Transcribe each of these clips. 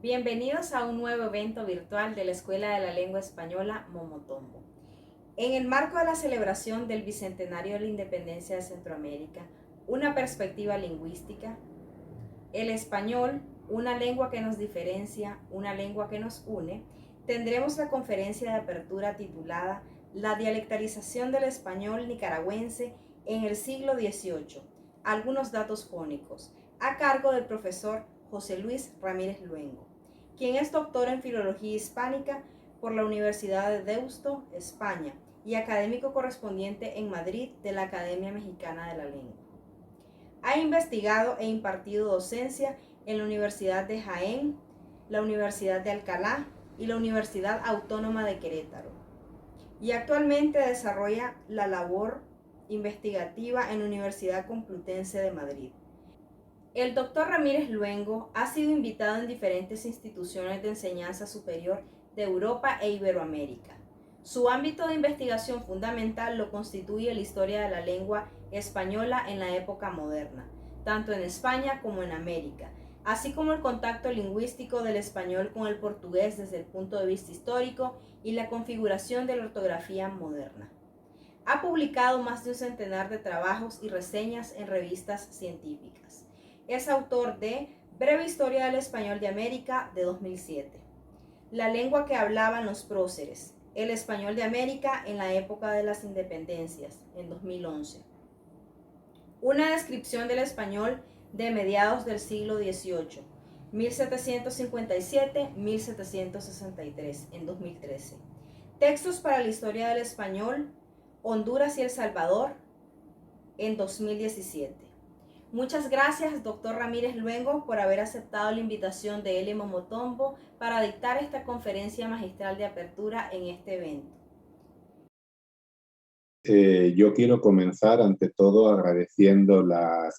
Bienvenidos a un nuevo evento virtual de la Escuela de la Lengua Española Momotombo. En el marco de la celebración del Bicentenario de la Independencia de Centroamérica, una perspectiva lingüística, el español, una lengua que nos diferencia, una lengua que nos une, tendremos la conferencia de apertura titulada La dialectalización del español nicaragüense en el siglo XVIII, algunos datos fónicos, a cargo del profesor José Luis Ramírez Luengo, quien es doctor en Filología Hispánica por la Universidad de Deusto, España, y académico correspondiente en Madrid de la Academia Mexicana de la Lengua. Ha investigado e impartido docencia en la Universidad de Jaén, la Universidad de Alcalá y la Universidad Autónoma de Querétaro. Y actualmente desarrolla la labor investigativa en la Universidad Complutense de Madrid. El doctor Ramírez Luengo ha sido invitado en diferentes instituciones de enseñanza superior de Europa e Iberoamérica. Su ámbito de investigación fundamental lo constituye la historia de la lengua española en la época moderna, tanto en España como en América, así como el contacto lingüístico del español con el portugués desde el punto de vista histórico y la configuración de la ortografía moderna. Ha publicado más de un centenar de trabajos y reseñas en revistas científicas. Es autor de Breve Historia del Español de América, de 2007. La lengua que hablaban los próceres, el español de América en la época de las independencias, en 2011. Una descripción del español de mediados del siglo XVIII, 1757-1763, en 2013. Textos para la historia del español, Honduras y El Salvador, en 2017. Muchas gracias, doctor Ramírez Luengo, por haber aceptado la invitación de L. Momotombo para dictar esta conferencia magistral de apertura en este evento. Yo quiero comenzar ante todo agradeciendo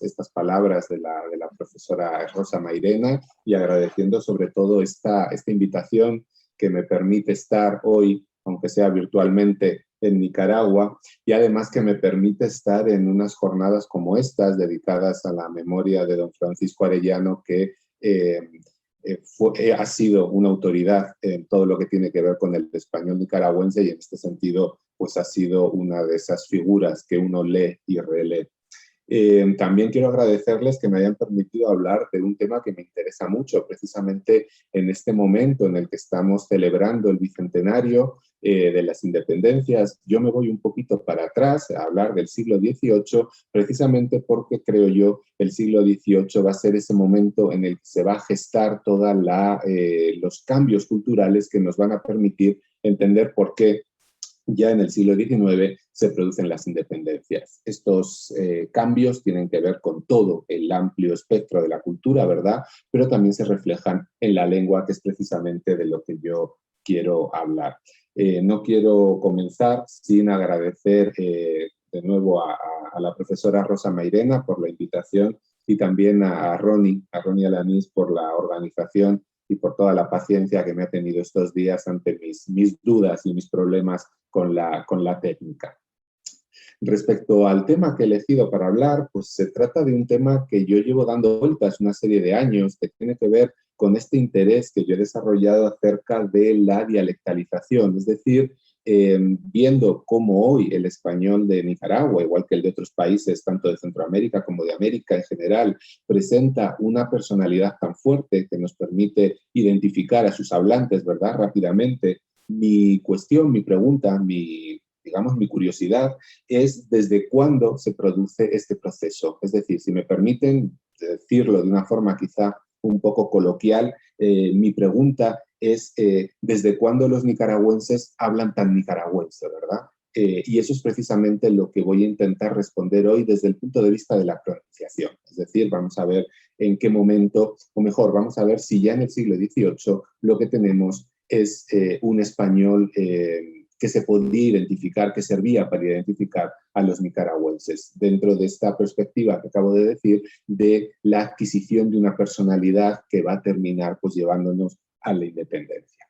estas palabras de la profesora Rosa Mairena y agradeciendo sobre todo esta invitación que me permite estar hoy, aunque sea virtualmente, en Nicaragua, y además que me permite estar en unas jornadas como estas dedicadas a la memoria de don Francisco Arellano, que ha sido una autoridad en todo lo que tiene que ver con el español nicaragüense, y en este sentido pues ha sido una de esas figuras que uno lee y relee. También quiero agradecerles que me hayan permitido hablar de un tema que me interesa mucho, precisamente en este momento en el que estamos celebrando el bicentenario de las independencias. Yo me voy un poquito para atrás a hablar del siglo XVIII, precisamente porque creo yo el siglo XVIII va a ser ese momento en el que se va a gestar todos los cambios culturales que nos van a permitir entender por qué ya en el siglo XIX se producen las independencias. Estos cambios tienen que ver con todo el amplio espectro de la cultura, ¿verdad? Pero también se reflejan en la lengua, que es precisamente de lo que yo quiero hablar. No quiero comenzar sin agradecer de nuevo a la profesora Rosa Mairena por la invitación, y también a Ronnie Alanís por la organización y por toda la paciencia que me ha tenido estos días ante mis dudas y mis problemas con la técnica. Respecto al tema que he elegido para hablar, pues se trata de un tema que yo llevo dando vueltas una serie de años, que tiene que ver con este interés que yo he desarrollado acerca de la dialectalización, es decir, viendo cómo hoy el español de Nicaragua, igual que el de otros países, tanto de Centroamérica como de América en general, presenta una personalidad tan fuerte que nos permite identificar a sus hablantes, ¿verdad?, rápidamente. Mi cuestión, mi pregunta, mi curiosidad es desde cuándo se produce este proceso. Es decir, si me permiten decirlo de una forma quizá un poco coloquial, mi pregunta es ¿desde cuándo los nicaragüenses hablan tan nicaragüense, verdad? Y eso es precisamente lo que voy a intentar responder hoy desde el punto de vista de la pronunciación. Es decir, vamos a ver en qué momento, o mejor, vamos a ver si ya en el siglo XVIII lo que tenemos es un español que se podía identificar, que servía para identificar a los nicaragüenses, dentro de esta perspectiva que acabo de decir, de la adquisición de una personalidad que va a terminar pues llevándonos a la independencia.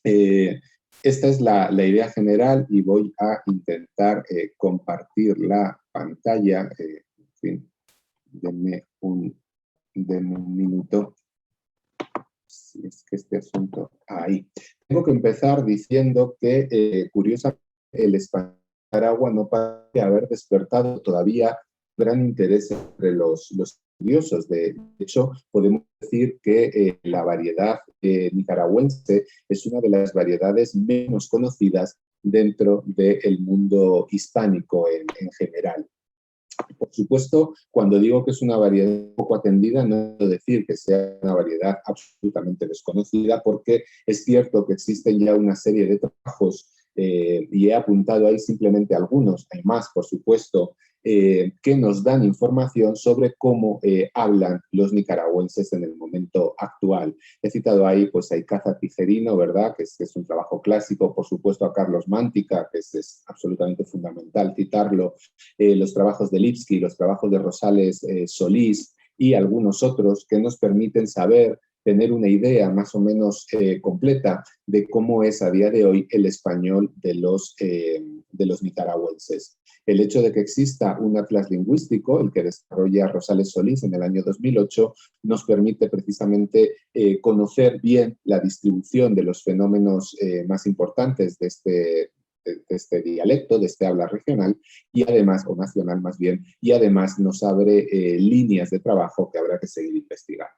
Esta es la idea general, y voy a intentar compartir la pantalla. En fin, denme un minuto. si es que este asunto... Ahí. Tengo que empezar diciendo que, curiosamente, el español de Nicaragua no parece haber despertado todavía gran interés entre los estudiosos. De hecho, podemos decir que la variedad nicaragüense es una de las variedades menos conocidas dentro del mundo hispánico en general. Por supuesto, cuando digo que es una variedad poco atendida, no quiero decir que sea una variedad absolutamente desconocida, porque es cierto que existen ya una serie de trabajos y he apuntado ahí simplemente algunos, hay más, por supuesto, que nos dan información sobre cómo hablan los nicaragüenses en el momento actual. He citado ahí pues, a Icaza Tijerino, ¿verdad? Que es un trabajo clásico, por supuesto a Carlos Mántica, que es absolutamente fundamental citarlo, los trabajos de Lipski, los trabajos de Rosales Solís y algunos otros que nos permiten saber, tener una idea más o menos completa de cómo es a día de hoy el español de los nicaragüenses. El hecho de que exista un atlas lingüístico, el que desarrolla Rosales Solís en el año 2008, nos permite precisamente conocer bien la distribución de los fenómenos más importantes de este dialecto, de este habla regional, y además, o nacional más bien, y además nos abre líneas de trabajo que habrá que seguir investigando.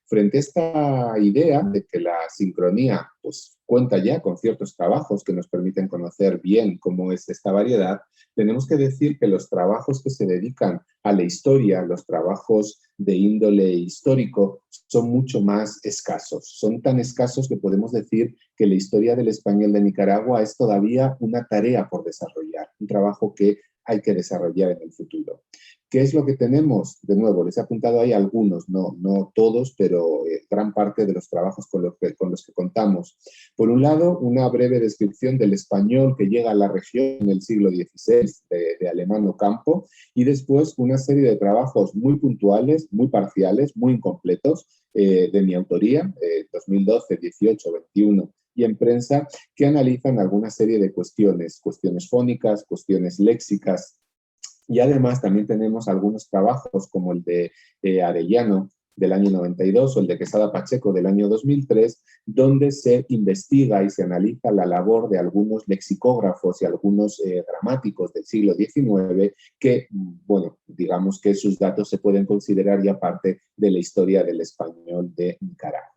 Frente a esta idea de que la sincronía pues, cuenta ya con ciertos trabajos que nos permiten conocer bien cómo es esta variedad, tenemos que decir que los trabajos que se dedican a la historia, los trabajos de índole histórico, son mucho más escasos. Son tan escasos que podemos decir que la historia del español de Nicaragua es todavía una tarea por desarrollar, un trabajo que hay que desarrollar en el futuro. ¿Qué es lo que tenemos? De nuevo, les he apuntado ahí algunos, no todos, pero gran parte de los trabajos con los que contamos. Por un lado, una breve descripción del español que llega a la región en el siglo XVI de Alemán Ocampo, y después una serie de trabajos muy puntuales, muy parciales, muy incompletos, de mi autoría, 2012, 18, 21, y en prensa, que analizan alguna serie de cuestiones fónicas, cuestiones léxicas, y además también tenemos algunos trabajos como el de Arellano del año 92 o el de Quesada Pacheco del año 2003, donde se investiga y se analiza la labor de algunos lexicógrafos y algunos gramáticos del siglo XIX que, bueno, digamos que sus datos se pueden considerar ya parte de la historia del español de Nicaragua.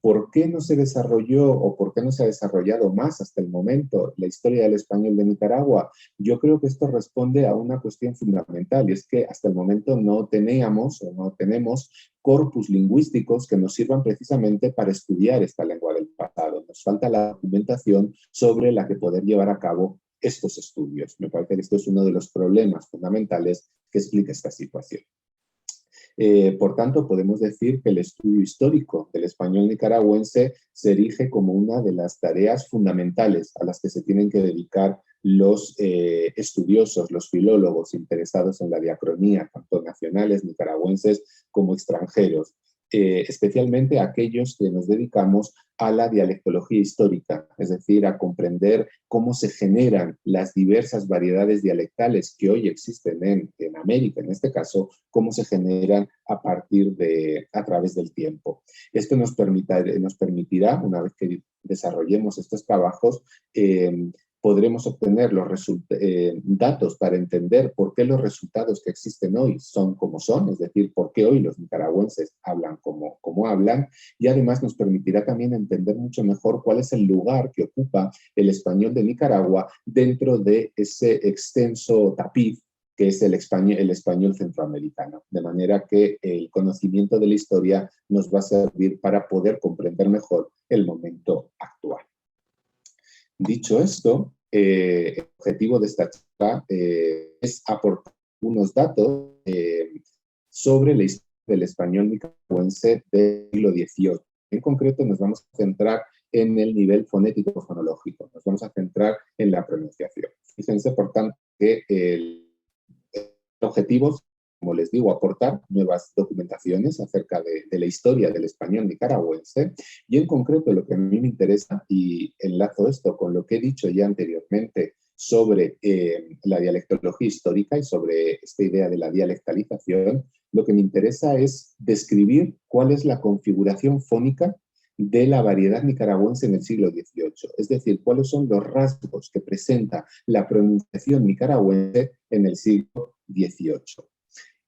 ¿Por qué no se desarrolló o por qué no se ha desarrollado más hasta el momento la historia del español de Nicaragua? Yo creo que esto responde a una cuestión fundamental, y es que hasta el momento no teníamos o no tenemos corpus lingüísticos que nos sirvan precisamente para estudiar esta lengua del pasado. Nos falta la documentación sobre la que poder llevar a cabo estos estudios. Me parece que esto es uno de los problemas fundamentales que explica esta situación. Por tanto, podemos decir que el estudio histórico del español nicaragüense se erige como una de las tareas fundamentales a las que se tienen que dedicar los estudiosos, los filólogos interesados en la diacronía, tanto nacionales, nicaragüenses, como extranjeros. Especialmente aquellos que nos dedicamos a la dialectología histórica, es decir, a comprender cómo se generan las diversas variedades dialectales que hoy existen en América, en este caso, cómo se generan a través del tiempo. Esto nos permitirá, una vez que desarrollemos estos trabajos, podremos obtener los datos para entender por qué los resultados que existen hoy son como son, es decir, por qué hoy los nicaragüenses hablan como hablan, y además nos permitirá también entender mucho mejor cuál es el lugar que ocupa el español de Nicaragua dentro de ese extenso tapiz que es el español centroamericano. De manera que el conocimiento de la historia nos va a servir para poder comprender mejor el momento actual. Dicho esto, el objetivo de esta charla es aportar unos datos sobre la historia del español nicaragüense del siglo XVIII. En concreto, nos vamos a centrar en el nivel fonético-fonológico, nos vamos a centrar en la pronunciación. Fíjense, por tanto, que el objetivo, como les digo, aportar nuevas documentaciones acerca de la historia del español nicaragüense, y en concreto lo que a mí me interesa, y enlazo esto con lo que he dicho ya anteriormente sobre la dialectología histórica y sobre esta idea de la dialectalización, lo que me interesa es describir cuál es la configuración fónica de la variedad nicaragüense en el siglo XVIII, es decir, cuáles son los rasgos que presenta la pronunciación nicaragüense en el siglo XVIII.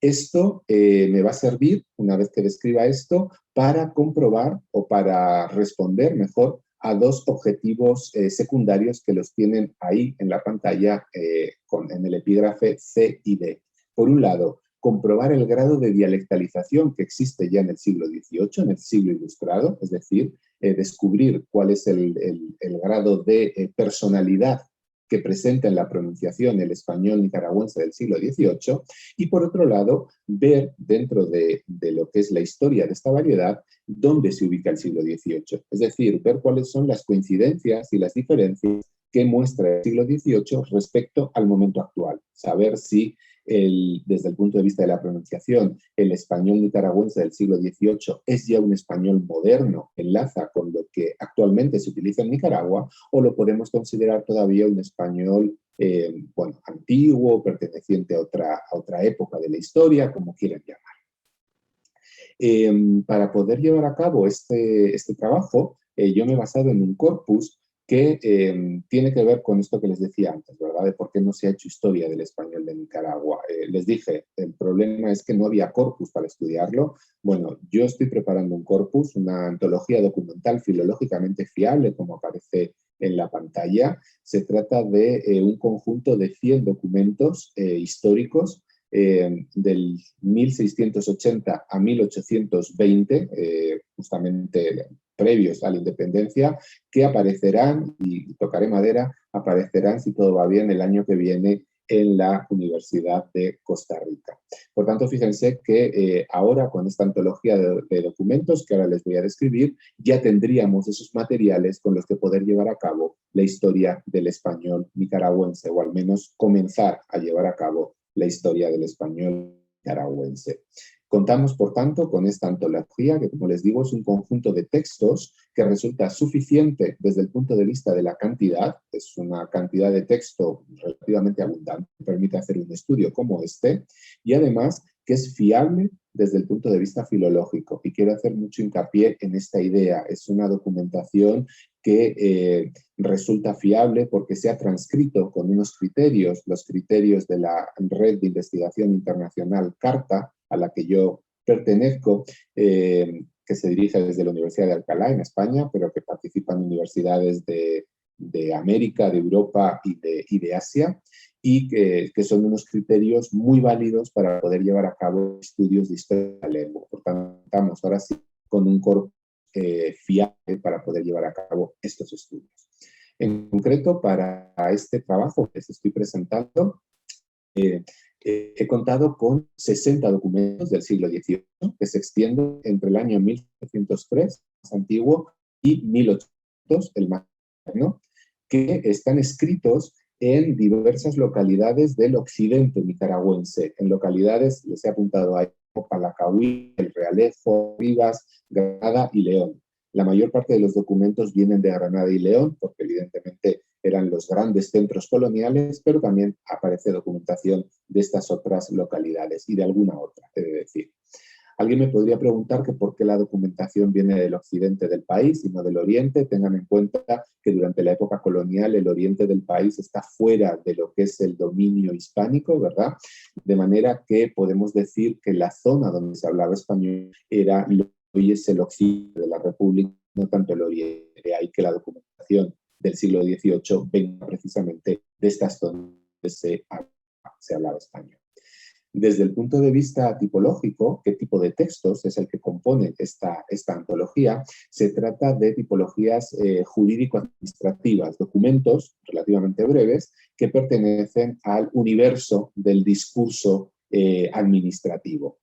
Esto me va a servir, una vez que describa esto, para comprobar o para responder mejor a dos objetivos secundarios que los tienen ahí en la pantalla en el epígrafe C y D. Por un lado, comprobar el grado de dialectalización que existe ya en el siglo XVIII, en el siglo ilustrado, es decir, descubrir cuál es el grado de personalidad que presenta en la pronunciación el español nicaragüense del siglo XVIII, y por otro lado, ver dentro de lo que es la historia de esta variedad, dónde se ubica el siglo XVIII. Es decir, ver cuáles son las coincidencias y las diferencias que muestra el siglo XVIII respecto al momento actual. Saber si desde el punto de vista de la pronunciación, el español nicaragüense del siglo XVIII es ya un español moderno, enlaza con lo que actualmente se utiliza en Nicaragua, o lo podemos considerar todavía un español antiguo, perteneciente a otra época de la historia, como quieran llamar. Para poder llevar a cabo este trabajo, yo me he basado en un corpus que tiene que ver con esto que les decía antes, ¿verdad? De por qué no se ha hecho historia del español de Nicaragua. Les dije, el problema es que no había corpus para estudiarlo. Bueno, yo estoy preparando un corpus, una antología documental filológicamente fiable, como aparece en la pantalla. Se trata de un conjunto de 100 documentos históricos del 1680 a 1820, justamente previos a la independencia, que aparecerán, y tocaré madera, aparecerán, si todo va bien, el año que viene en la Universidad de Costa Rica. Por tanto, fíjense que ahora, con esta antología de documentos que ahora les voy a describir, ya tendríamos esos materiales con los que poder llevar a cabo la historia del español nicaragüense, o al menos comenzar a llevar a cabo la historia del español nicaragüense. Contamos, por tanto, con esta antología que, como les digo, es un conjunto de textos que resulta suficiente desde el punto de vista de la cantidad. Es una cantidad de texto relativamente abundante, que permite hacer un estudio como este, y además que es fiable desde el punto de vista filológico. Y quiero hacer mucho hincapié en esta idea. Es una documentación que resulta fiable porque se ha transcrito con unos criterios, los criterios de la Red de Investigación Internacional CARTA, a la que yo pertenezco, que se dirige desde la Universidad de Alcalá, en España, pero que participan universidades de América, de Europa y de Asia, y que son unos criterios muy válidos para poder llevar a cabo estudios de historia de la lengua. Por tanto, estamos ahora sí con un corpus fiable para poder llevar a cabo estos estudios. En concreto, para este trabajo que les estoy presentando, he contado con 60 documentos del siglo XVIII que se extienden entre el año 1703, más antiguo, y 1800, el más moderno, que están escritos en diversas localidades del occidente nicaragüense. En localidades, les he apuntado ahí, Palacahuí, El Realejo, Rivas, Granada y León. La mayor parte de los documentos vienen de Granada y León, porque evidentemente eran los grandes centros coloniales, pero también aparece documentación de estas otras localidades y de alguna otra, he de decir. Alguien me podría preguntar que por qué la documentación viene del occidente del país y no del oriente. Tengan en cuenta que durante la época colonial el oriente del país está fuera de lo que es el dominio hispánico, ¿verdad? De manera que podemos decir que la zona donde se hablaba español era lo que hoy es el occidente de la República, no tanto el oriente. De ahí que la documentación del siglo XVIII venga precisamente de estas zonas donde se hablaba español. Desde el punto de vista tipológico, ¿qué tipo de textos es el que compone esta antología? Se trata de tipologías jurídico-administrativas, documentos relativamente breves que pertenecen al universo del discurso administrativo.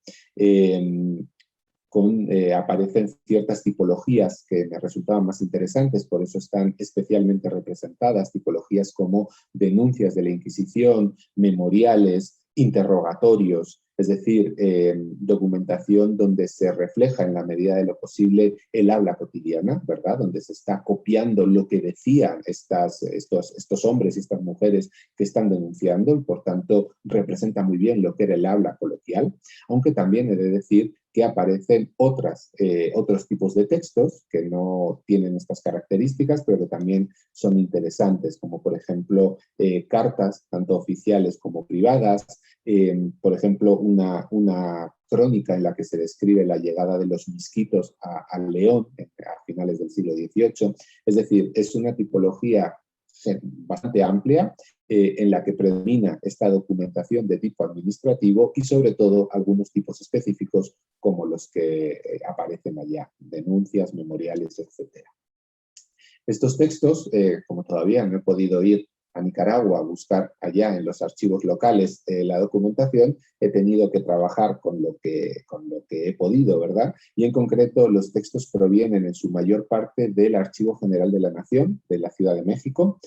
Aparecen ciertas tipologías que me resultaban más interesantes, por eso están especialmente representadas, tipologías como denuncias de la Inquisición, memoriales, interrogatorios, es decir, documentación donde se refleja en la medida de lo posible el habla cotidiana, ¿verdad? Donde se está copiando lo que decían estos hombres y estas mujeres que están denunciando, y por tanto representa muy bien lo que era el habla coloquial, aunque también he de decir que aparecen otros tipos de textos que no tienen estas características, pero que también son interesantes, como por ejemplo cartas, tanto oficiales como privadas, por ejemplo una crónica en la que se describe la llegada de los misquitos al León a finales del siglo XVIII. Es decir, es una tipología bastante amplia en la que predomina esta documentación de tipo administrativo y sobre todo algunos tipos específicos como los que aparecen allá, denuncias, memoriales, etc. Estos textos, como todavía no he podido ir a Nicaragua a buscar allá en los archivos locales la documentación, he tenido que trabajar con lo que he podido, ¿verdad? Y en concreto los textos provienen en su mayor parte del Archivo General de la Nación, de la Ciudad de México,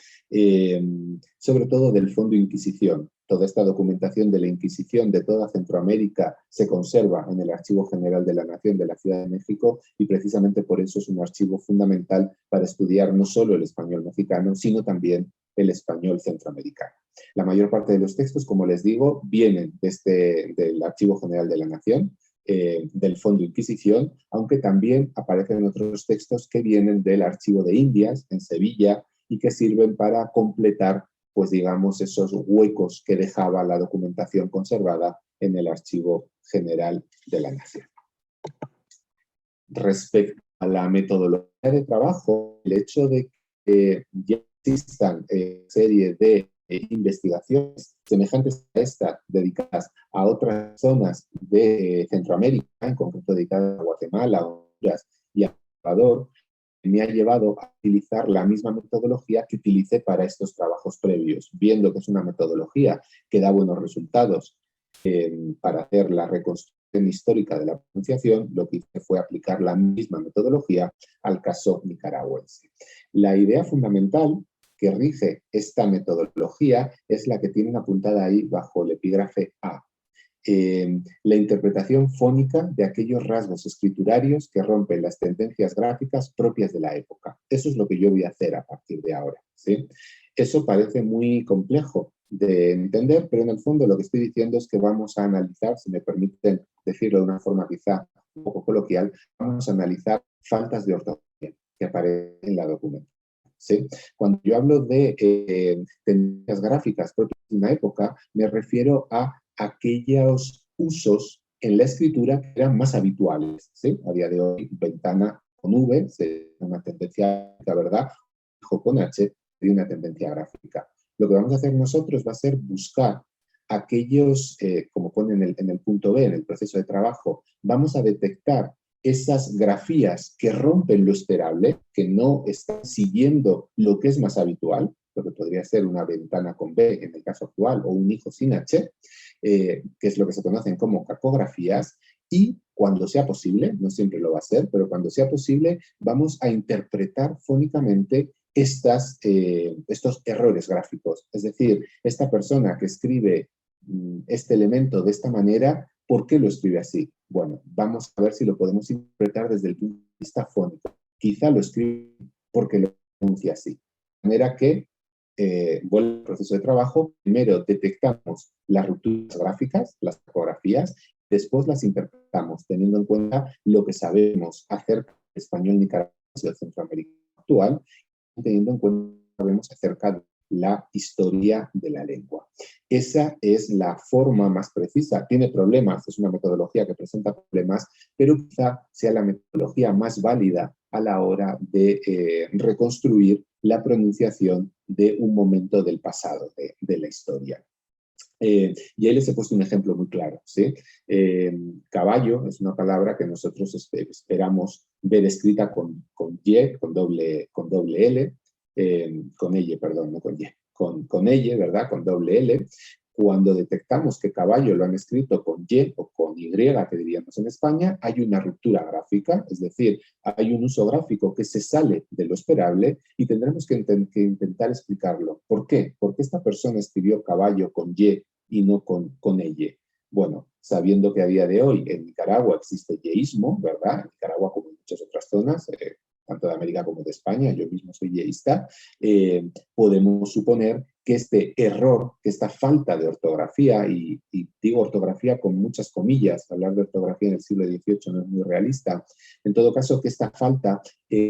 sobre todo del Fondo Inquisición. Toda esta documentación de la Inquisición de toda Centroamérica se conserva en el Archivo General de la Nación de la Ciudad de México y precisamente por eso es un archivo fundamental para estudiar no solo el español mexicano, sino también el español centroamericano. La mayor parte de los textos, como les digo, vienen del Archivo General de la Nación, del Fondo Inquisición, aunque también aparecen otros textos que vienen del Archivo de Indias, en Sevilla, y que sirven para completar, pues digamos, esos huecos que dejaba la documentación conservada en el Archivo General de la Nación. Respecto a la metodología de trabajo, el hecho de que ya existan serie de investigaciones semejantes a esta, dedicadas a otras zonas de Centroamérica, en concreto dedicadas a Guatemala, Honduras y a Ecuador, me ha llevado a utilizar la misma metodología que utilicé para estos trabajos previos, viendo que es una metodología que da buenos resultados para hacer la reconstrucción histórica de la pronunciación. Lo que hice fue aplicar la misma metodología al caso nicaragüense. La idea fundamental que rige esta metodología es la que tienen apuntada ahí bajo el epígrafe A. La interpretación fónica de aquellos rasgos escriturarios que rompen las tendencias gráficas propias de la época. Eso es lo que yo voy a hacer a partir de ahora, ¿sí? Eso parece muy complejo de entender, pero en el fondo lo que estoy diciendo es que vamos a analizar, si me permiten decirlo de una forma quizá un poco coloquial, vamos a analizar faltas de ortografía que aparecen en la documentación. ¿Sí? Cuando yo hablo de tendencias gráficas propias de una época, me refiero a aquellos usos en la escritura que eran más habituales, ¿sí? A día de hoy, ventana con V, es una tendencia, la verdad, hijo con H, de una tendencia gráfica. Lo que vamos a hacer nosotros va a ser buscar aquellos, como ponen en el punto B, en el proceso de trabajo, vamos a detectar esas grafías que rompen lo esperable, que no están siguiendo lo que es más habitual, lo que podría ser una ventana con B en el caso actual, o un hijo sin H, que es lo que se conocen como cacografías, y cuando sea posible, no siempre lo va a ser, pero cuando sea posible, vamos a interpretar fónicamente estos errores gráficos. Es decir, esta persona que escribe este elemento de esta manera, ¿por qué lo escribe así? Bueno, vamos a ver si lo podemos interpretar desde el punto de vista fónico. Quizá lo escribe porque lo pronuncia así. De manera que, vuelvo al proceso de trabajo, primero detectamos las rupturas gráficas, las topografías, después las interpretamos teniendo en cuenta lo que sabemos acerca del español nicaragüense del centroamericano actual, teniendo en cuenta lo que sabemos acerca de la historia de la lengua. Esa es la forma más precisa. Tiene problemas, es una metodología que presenta problemas, pero quizá sea la metodología más válida a la hora de reconstruir la pronunciación de un momento del pasado, de la historia. Y ahí les he puesto un ejemplo muy claro, ¿sí? Caballo es una palabra que nosotros esperamos ver escrita con Y, con doble L, con L, perdón, no con Y, con L, ¿verdad? Con doble L. Cuando detectamos que caballo lo han escrito con Y o con Y, que diríamos en España, hay una ruptura gráfica, es decir, hay un uso gráfico que se sale de lo esperable y tendremos que intentar explicarlo. ¿Por qué? Porque esta persona escribió caballo con Y no con ella. Bueno, sabiendo que a día de hoy en Nicaragua existe yeísmo, ¿verdad? En Nicaragua como en muchas otras zonas, tanto de América como de España, yo mismo soy yeísta, podemos suponer que este error, que esta falta de ortografía, y digo ortografía con muchas comillas, hablar de ortografía en el siglo XVIII no es muy realista, en todo caso que esta falta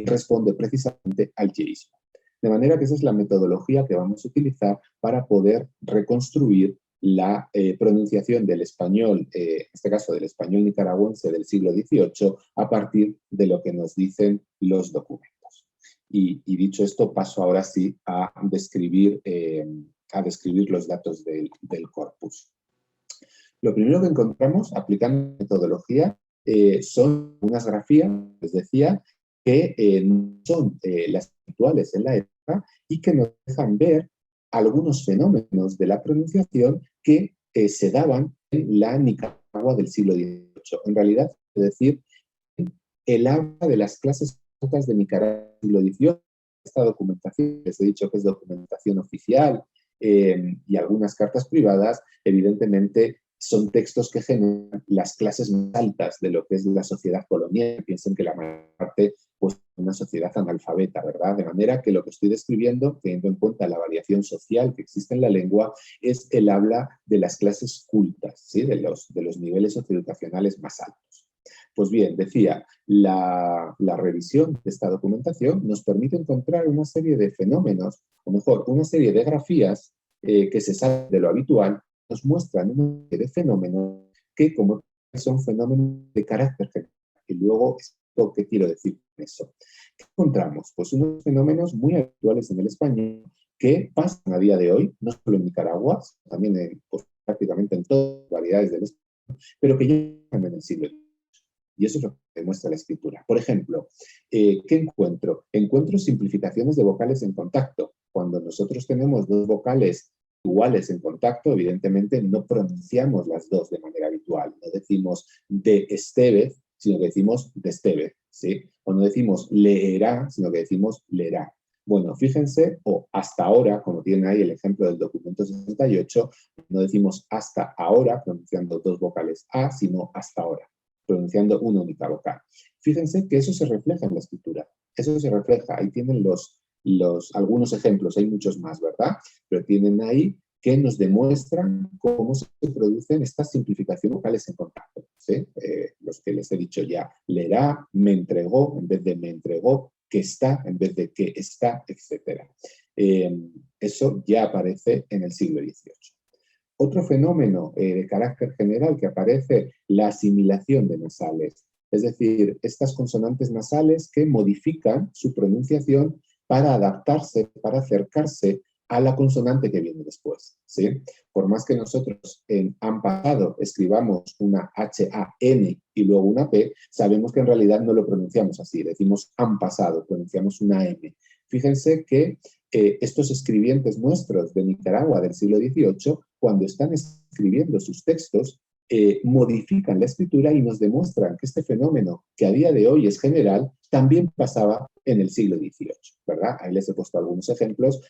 responde precisamente al yeísmo. De manera que esa es la metodología que vamos a utilizar para poder reconstruir la pronunciación del español, en este caso del español nicaragüense del siglo XVIII, a partir de lo que nos dicen los documentos. Y dicho esto, paso ahora sí a describir los datos del corpus. Lo primero que encontramos aplicando metodología son unas grafías, les decía, que no son las habituales en la época y que nos dejan ver algunos fenómenos de la pronunciación que se daban en la Nicaragua del siglo XVIII. En realidad, es decir, el habla de las clases altas de Nicaragua del siglo XVIII, esta documentación, les he dicho que es documentación oficial y algunas cartas privadas, evidentemente son textos que generan las clases más altas de lo que es la sociedad colonial. Piensen que la mayor parte pues, es una sociedad analfabeta, ¿verdad? De manera que lo que estoy describiendo, teniendo en cuenta la variación social que existe en la lengua, es el habla de las clases cultas, ¿sí? de los niveles socioeducacionales más altos. Pues bien, decía, la revisión de esta documentación nos permite encontrar una serie de fenómenos, o mejor, una serie de grafías que se salen de lo habitual, nos muestran una serie de fenómenos que, como son fenómenos de carácter general. Y luego, ¿qué quiero decir con eso? ¿Qué encontramos? Pues unos fenómenos muy habituales en el español que pasan a día de hoy, no solo en Nicaragua, sino también pues, prácticamente en todas las variedades del español, pero que llegan en el siglo XX. Y eso es lo que demuestra la escritura. Por ejemplo, ¿qué encuentro? Encuentro simplificaciones de vocales en contacto. Cuando nosotros tenemos dos vocales iguales en contacto, evidentemente no pronunciamos las dos de manera habitual. No decimos de Estevez, sino que decimos de Estevez, ¿sí? O no decimos leerá, sino que decimos leerá. Bueno, fíjense, o hasta ahora, como tienen ahí el ejemplo del documento 68, no decimos hasta ahora, pronunciando dos vocales A, sino hasta ahora, pronunciando una única vocal. Fíjense que eso se refleja en la escritura. Eso se refleja. Ahí tienen algunos ejemplos, hay muchos más, ¿verdad? Pero tienen ahí que nos demuestran cómo se producen estas simplificaciones vocales en contacto, ¿sí? Los que les he dicho ya, leerá, me entregó en vez de me entregó, que está en vez de que está, etc. Eso ya aparece en el siglo XVIII. Otro fenómeno de carácter general que aparece, la asimilación de nasales, es decir, estas consonantes nasales que modifican su pronunciación para adaptarse, para acercarse a la consonante que viene después, ¿sí? Por más que nosotros en han pasado escribamos una H-A-N y luego una P, sabemos que en realidad no lo pronunciamos así, decimos han pasado, pronunciamos una M. Fíjense que estos escribientes nuestros de Nicaragua del siglo XVIII, cuando están escribiendo sus textos, modifican la escritura y nos demuestran que este fenómeno, que a día de hoy es general, también pasaba en el siglo XVIII, ¿verdad? Ahí les he puesto algunos ejemplos.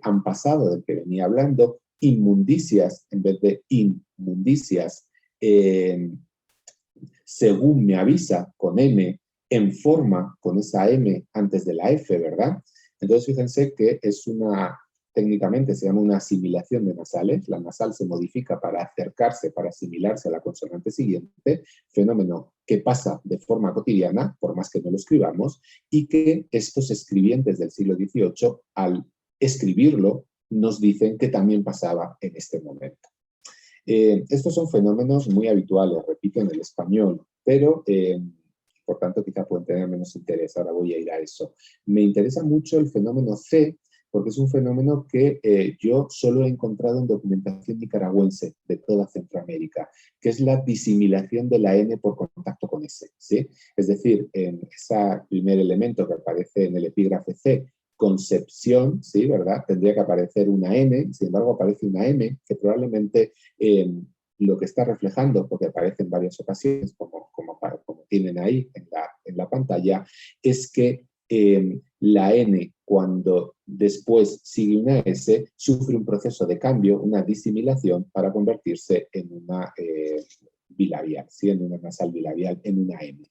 Han pasado del que venía hablando, inmundicias en vez de inmundicias, según me avisa, con M, en forma, con esa M antes de la F, ¿verdad? Entonces, fíjense que técnicamente se llama una asimilación de nasales. La nasal se modifica para acercarse, para asimilarse a la consonante siguiente, fenómeno que pasa de forma cotidiana, por más que no lo escribamos, y que estos escribientes del siglo XVIII, al escribirlo, nos dicen que también pasaba en este momento. Estos son fenómenos muy habituales, repito, en el español, pero por tanto quizá pueden tener menos interés. Ahora voy a ir a eso. Me interesa mucho el fenómeno C, porque es un fenómeno que yo solo he encontrado en documentación nicaragüense de toda Centroamérica, que es la disimilación de la N por contacto con S, ¿sí? Es decir, en ese primer elemento que aparece en el epígrafe C, concepción, ¿sí? ¿Verdad? Tendría que aparecer una N, sin embargo aparece una M, que probablemente lo que está reflejando, porque aparece en varias ocasiones, como tienen ahí en la pantalla, es que la N, cuando después sigue una S, sufre un proceso de cambio, una disimilación, para convertirse en una bilabial, ¿sí? En una nasal bilabial, en una M.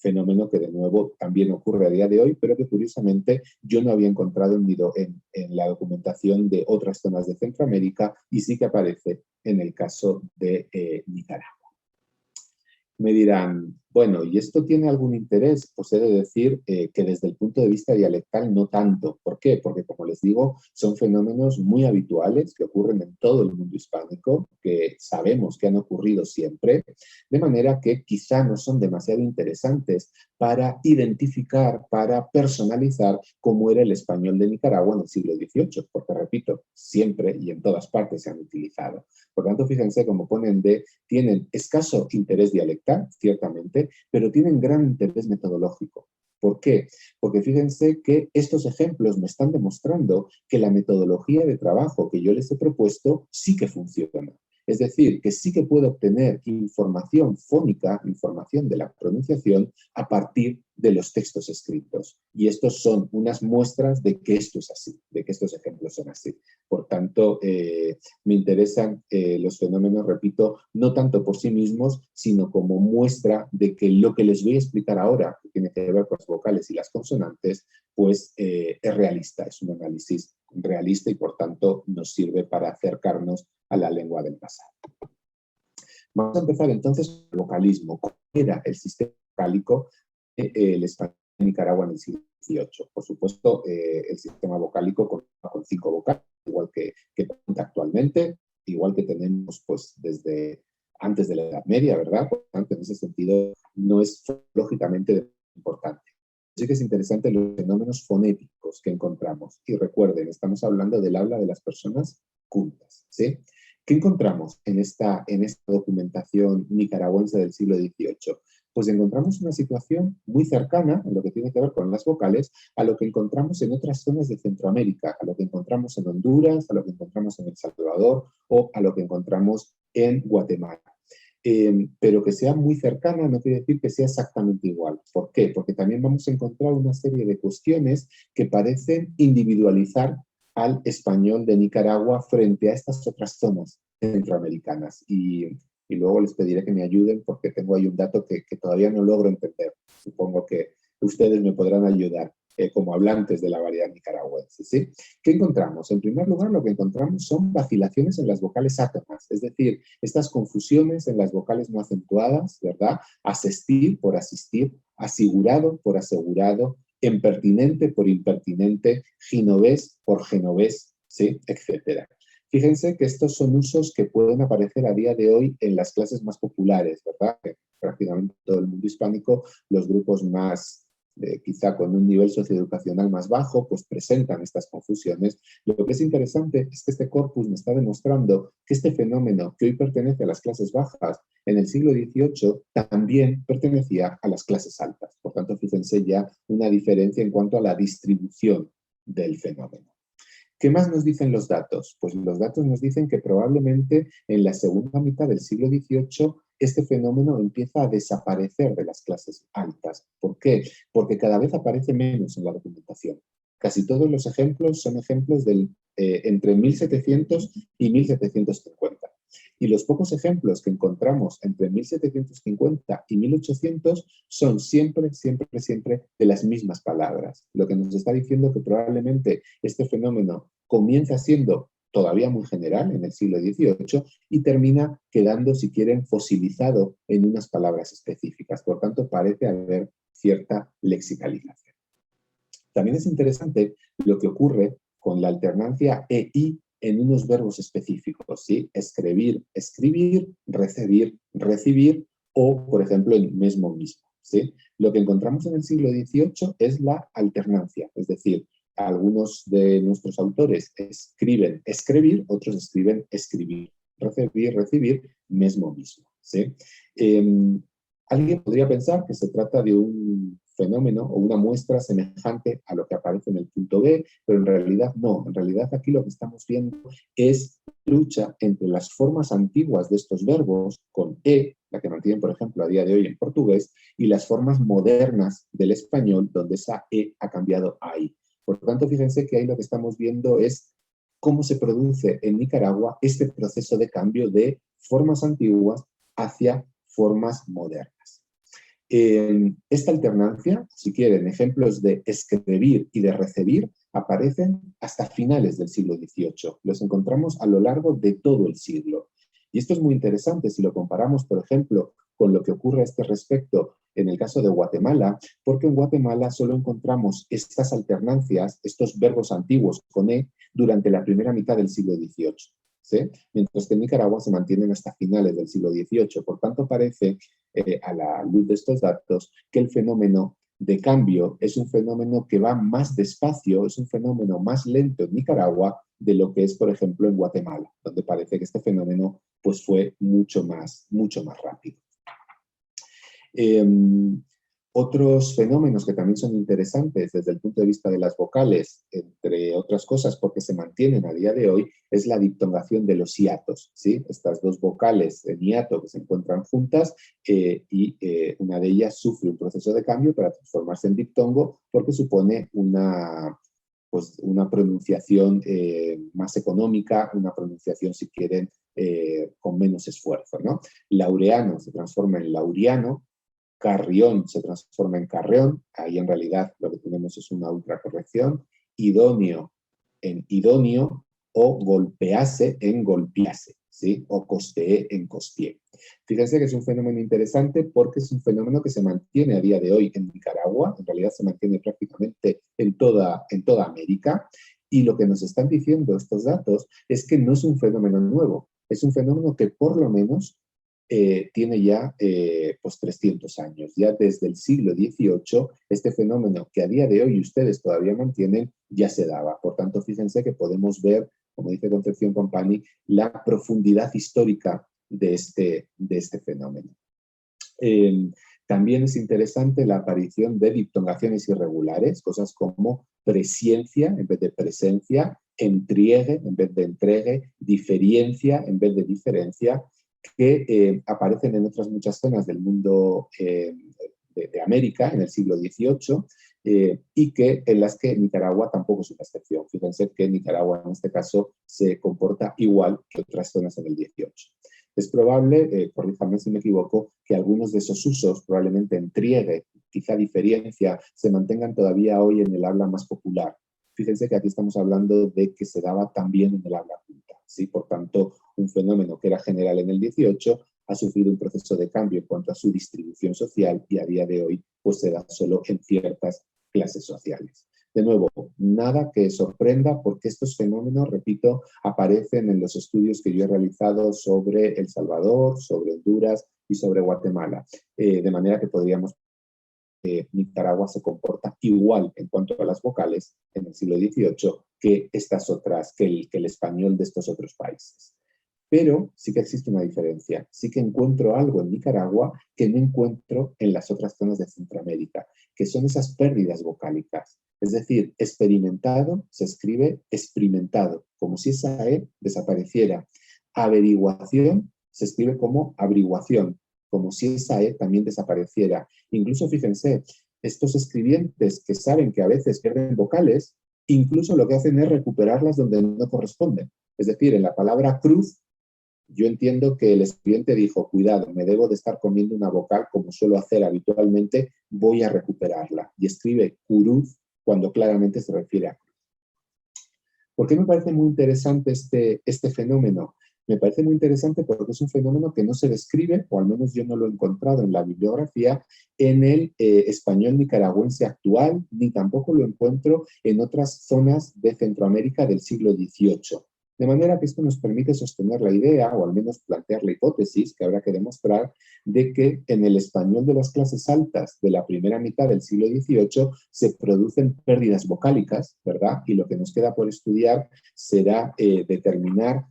fenómeno que de nuevo también ocurre a día de hoy, pero que curiosamente yo no había encontrado en la documentación de otras zonas de Centroamérica y sí que aparece en el caso de Nicaragua. Me dirán, bueno, ¿y esto tiene algún interés? Pues he de decir que desde el punto de vista dialectal no tanto. ¿Por qué? Porque, como les digo, son fenómenos muy habituales que ocurren en todo el mundo hispánico, que sabemos que han ocurrido siempre, de manera que quizá no son demasiado interesantes para identificar, para personalizar cómo era el español de Nicaragua en el siglo XVIII, porque, repito, siempre y en todas partes se han utilizado. Por tanto, fíjense cómo tienen escaso interés dialectal, ciertamente, pero tienen gran interés metodológico. ¿Por qué? Porque fíjense que estos ejemplos me están demostrando que la metodología de trabajo que yo les he propuesto sí que funciona. Es decir, que sí que puedo obtener información fónica, información de la pronunciación, a partir de los textos escritos. Y estos son unas muestras de que esto es así, de que estos ejemplos son así. Por tanto, me interesan los fenómenos, repito, no tanto por sí mismos, sino como muestra de que lo que les voy a explicar ahora, que tiene que ver con las vocales y las consonantes, pues es realista, es un análisis realista y por tanto nos sirve para acercarnos a la lengua del pasado. Vamos a empezar entonces con el vocalismo. ¿Cómo era el sistema vocálico del español de Nicaragua en el siglo XVIII? Por supuesto, el sistema vocálico con 5 vocales, igual que cuenta actualmente, igual que tenemos pues desde antes de la Edad Media, ¿verdad? Por tanto, en ese sentido, no es lógicamente importante. Sí que es interesante los fenómenos fonéticos que encontramos. Y recuerden, estamos hablando del habla de las personas cultas, ¿sí? ¿Qué encontramos en esta documentación nicaragüense del siglo XVIII? Pues encontramos una situación muy cercana, en lo que tiene que ver con las vocales, a lo que encontramos en otras zonas de Centroamérica, a lo que encontramos en Honduras, a lo que encontramos en El Salvador o a lo que encontramos en Guatemala. Pero que sea muy cercana no quiere decir que sea exactamente igual. ¿Por qué? Porque también vamos a encontrar una serie de cuestiones que parecen individualizar al español de Nicaragua frente a estas otras zonas centroamericanas. Y luego les pediré que me ayuden porque tengo ahí un dato que todavía no logro entender. Supongo que ustedes me podrán ayudar como hablantes de la variedad nicaragüense, ¿sí? ¿Qué encontramos? En primer lugar, lo que encontramos son vacilaciones en las vocales átonas, es decir, estas confusiones en las vocales no acentuadas, ¿verdad? Asistir por asistir, asegurado por asegurado, impertinente por impertinente, genovés por genovés, ¿sí? Etcétera. Fíjense que estos son usos que pueden aparecer a día de hoy en las clases más populares, ¿verdad? Que prácticamente todo el mundo hispánico, los grupos más quizá con un nivel socioeducacional más bajo, pues presentan estas confusiones. Lo que es interesante es que este corpus me está demostrando que este fenómeno que hoy pertenece a las clases bajas, en el siglo XVIII también pertenecía a las clases altas. Por tanto, fíjense ya una diferencia en cuanto a la distribución del fenómeno. ¿Qué más nos dicen los datos? Pues los datos nos dicen que probablemente en la segunda mitad del siglo XVIII este fenómeno empieza a desaparecer de las clases altas. ¿Por qué? Porque cada vez aparece menos en la documentación. Casi todos los ejemplos son ejemplos entre 1700 y 1750. Y los pocos ejemplos que encontramos entre 1750 y 1800 son siempre de las mismas palabras. Lo que nos está diciendo que probablemente este fenómeno comienza siendo todavía muy general en el siglo XVIII y termina quedando, si quieren, fosilizado en unas palabras específicas. Por tanto, parece haber cierta lexicalización. También es interesante lo que ocurre con la alternancia EI en unos verbos específicos, ¿sí? Escribir, escribir, recibir, recibir o, por ejemplo, el mismo, ¿sí? Lo que encontramos en el siglo XVIII es la alternancia, es decir, algunos de nuestros autores escriben escribir, otros escriben escribir, recibir, recibir, mismo, ¿sí? Alguien podría pensar que se trata de un fenómeno o una muestra semejante a lo que aparece en el punto B, pero en realidad no. En realidad aquí lo que estamos viendo es lucha entre las formas antiguas de estos verbos, con E, la que mantienen, por ejemplo, a día de hoy en portugués, y las formas modernas del español, donde esa E ha cambiado a I. Por lo tanto, fíjense que ahí lo que estamos viendo es cómo se produce en Nicaragua este proceso de cambio de formas antiguas hacia formas modernas. Esta alternancia, si quieren, ejemplos de escribir y de recibir, aparecen hasta finales del siglo XVIII. Los encontramos a lo largo de todo el siglo. Y esto es muy interesante si lo comparamos, por ejemplo, con lo que ocurre a este respecto en el caso de Guatemala, porque en Guatemala solo encontramos estas alternancias, estos verbos antiguos con E, durante la primera mitad del siglo XVIII. ¿Sí? Mientras que en Nicaragua se mantienen hasta finales del siglo XVIII. Por tanto, parece, a la luz de estos datos, que el fenómeno de cambio es un fenómeno que va más despacio, es un fenómeno más lento en Nicaragua de lo que es, por ejemplo, en Guatemala, donde parece que este fenómeno pues, fue mucho más rápido. Otros fenómenos que también son interesantes desde el punto de vista de las vocales, entre otras cosas porque se mantienen a día de hoy, es la diptongación de los hiatos, ¿sí? Estas dos vocales en hiato que se encuentran juntas y una de ellas sufre un proceso de cambio para transformarse en diptongo porque supone una pronunciación más económica, una pronunciación, si quieren, con menos esfuerzo, ¿no? Laureano se transforma en lauriano, Carrión se transforma en carreón, ahí en realidad lo que tenemos es una ultracorrección, idóneo en idóneo o golpease en golpease, ¿sí? O costeé en costeé. Fíjense que es un fenómeno interesante porque es un fenómeno que se mantiene a día de hoy en Nicaragua, en realidad se mantiene prácticamente en toda América, y lo que nos están diciendo estos datos es que no es un fenómeno nuevo, es un fenómeno que por lo menos tiene ya pues 300 años. Ya desde el siglo XVIII, este fenómeno que a día de hoy ustedes todavía mantienen, ya se daba. Por tanto, fíjense que podemos ver, como dice Concepción Company, la profundidad histórica de este fenómeno. También es interesante la aparición de diptongaciones irregulares, cosas como presciencia en vez de presencia, entregue en vez de entregue, diferencia en vez de diferencia, que aparecen en otras muchas zonas del mundo de América en el siglo XVIII y que en las que Nicaragua tampoco es una excepción. Fíjense que Nicaragua en este caso se comporta igual que otras zonas en el XVIII. Es probable, corríjame si me equivoco, que algunos de esos usos, probablemente entregue, quizá diferencia, se mantengan todavía hoy en el habla más popular. Fíjense que aquí estamos hablando de que se daba también en el habla culta, ¿sí? Por tanto, un fenómeno que era general en el XVIII ha sufrido un proceso de cambio en cuanto a su distribución social y a día de hoy pues se da solo en ciertas clases sociales. De nuevo, nada que sorprenda porque estos fenómenos, repito, aparecen en los estudios que yo he realizado sobre El Salvador, sobre Honduras y sobre Guatemala. De manera que podríamos Nicaragua se comporta igual en cuanto a las vocales en el siglo XVIII que estas otras, que el español de estos otros países. Pero sí que existe una diferencia. Sí que encuentro algo en Nicaragua que no encuentro en las otras zonas de Centroamérica, que son esas pérdidas vocálicas. Es decir, experimentado se escribe experimentado, como si esa E desapareciera. Averiguación se escribe como averiguación, como si esa E también desapareciera. Incluso, fíjense, estos escribientes que saben que a veces pierden vocales, incluso lo que hacen es recuperarlas donde no corresponden. Es decir, en la palabra cruz, yo entiendo que el escribiente dijo, cuidado, me debo de estar comiendo una vocal como suelo hacer habitualmente, voy a recuperarla. Y escribe curuz cuando claramente se refiere a cruz. ¿Por qué me parece muy interesante este fenómeno? Me parece muy interesante porque es un fenómeno que no se describe, o al menos yo no lo he encontrado en la bibliografía, en el español nicaragüense actual, ni tampoco lo encuentro en otras zonas de Centroamérica del siglo XVIII. De manera que esto nos permite sostener la idea, o al menos plantear la hipótesis, que habrá que demostrar, de que en el español de las clases altas de la primera mitad del siglo XVIII se producen pérdidas vocálicas, ¿verdad? Y lo que nos queda por estudiar será determinar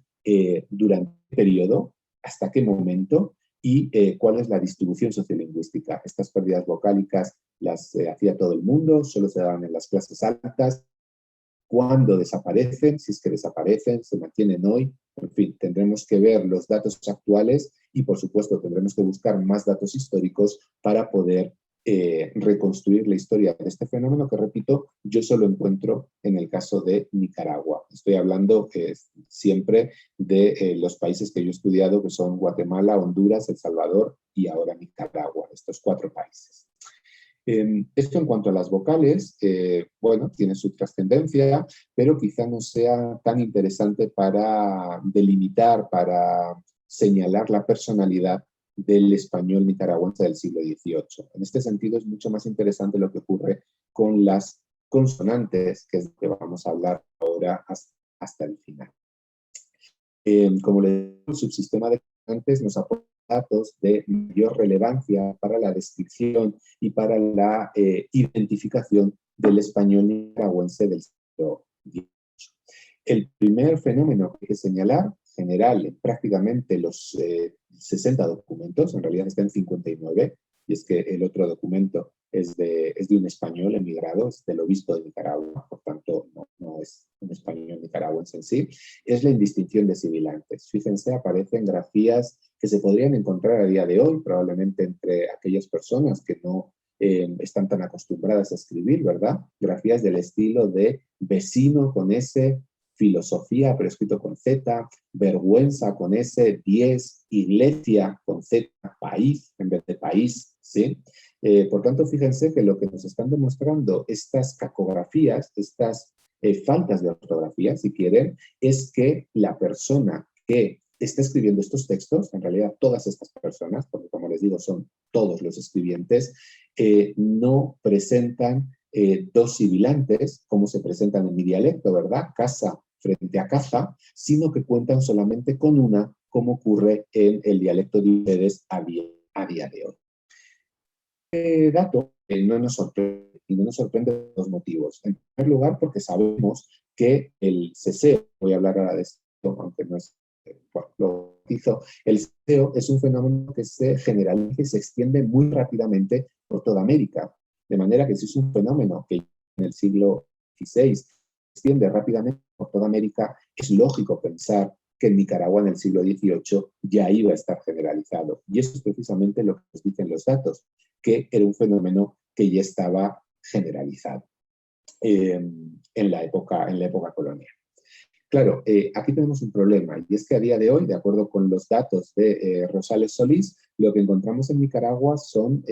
durante qué periodo, hasta qué momento y cuál es la distribución sociolingüística. Estas pérdidas vocálicas las hacía todo el mundo, solo se daban en las clases altas. ¿Cuándo desaparecen? Si es que desaparecen, se mantienen hoy. En fin, tendremos que ver los datos actuales y, por supuesto, tendremos que buscar más datos históricos para poder reconstruir la historia de este fenómeno que, repito, yo solo encuentro en el caso de Nicaragua. Estoy hablando siempre de los países que yo he estudiado, que son Guatemala, Honduras, El Salvador y ahora Nicaragua, estos 4 países. Esto en cuanto a las vocales, bueno, tiene su trascendencia, pero quizá no sea tan interesante para delimitar, para señalar la personalidad del español nicaragüense del siglo XVIII. En este sentido es mucho más interesante lo que ocurre con las consonantes, que es lo que vamos a hablar ahora hasta el final. Como le digo, el subsistema de consonantes nos aporta datos de mayor relevancia para la descripción y para la identificación del español nicaragüense del siglo XVIII. El primer fenómeno que hay que señalar, general, en prácticamente los 60 documentos, en realidad está en 59, y es que el otro documento es de un español emigrado, es del obispo de Nicaragua, por tanto no es un español nicaragüense en sí, es la indistinción de sibilantes. Fíjense, aparecen grafías que se podrían encontrar a día de hoy, probablemente entre aquellas personas que no están tan acostumbradas a escribir, ¿verdad? Grafías del estilo de vecino con S, filosofía, pero escrito con Z, vergüenza con S, 10, iglesia con Z, país en vez de país, ¿sí? Por tanto, fíjense que lo que nos están demostrando estas cacografías, estas faltas de ortografía, si quieren, es que la persona que está escribiendo estos textos, en realidad todas estas personas, porque como les digo, son todos los escribientes, no presentan 2 sibilantes, como se presentan en mi dialecto, ¿verdad? Casa frente a caza, sino que cuentan solamente con una, como ocurre en el dialecto de ustedes a día de hoy. Este dato no nos sorprende, y no nos sorprende por 2 motivos. En primer lugar, porque sabemos que el ceseo, voy a hablar ahora de esto, aunque no es, bueno, lo hizo, el ceseo es un fenómeno que se generaliza y se extiende muy rápidamente por toda América. De manera que si es un fenómeno que en el siglo XVI se extiende rápidamente por toda América, es lógico pensar que en Nicaragua en el siglo XVIII ya iba a estar generalizado. Y eso es precisamente lo que nos dicen los datos, que era un fenómeno que ya estaba generalizado en la época colonial. Claro, aquí tenemos un problema, y es que a día de hoy, de acuerdo con los datos de Rosales Solís, lo que encontramos en Nicaragua son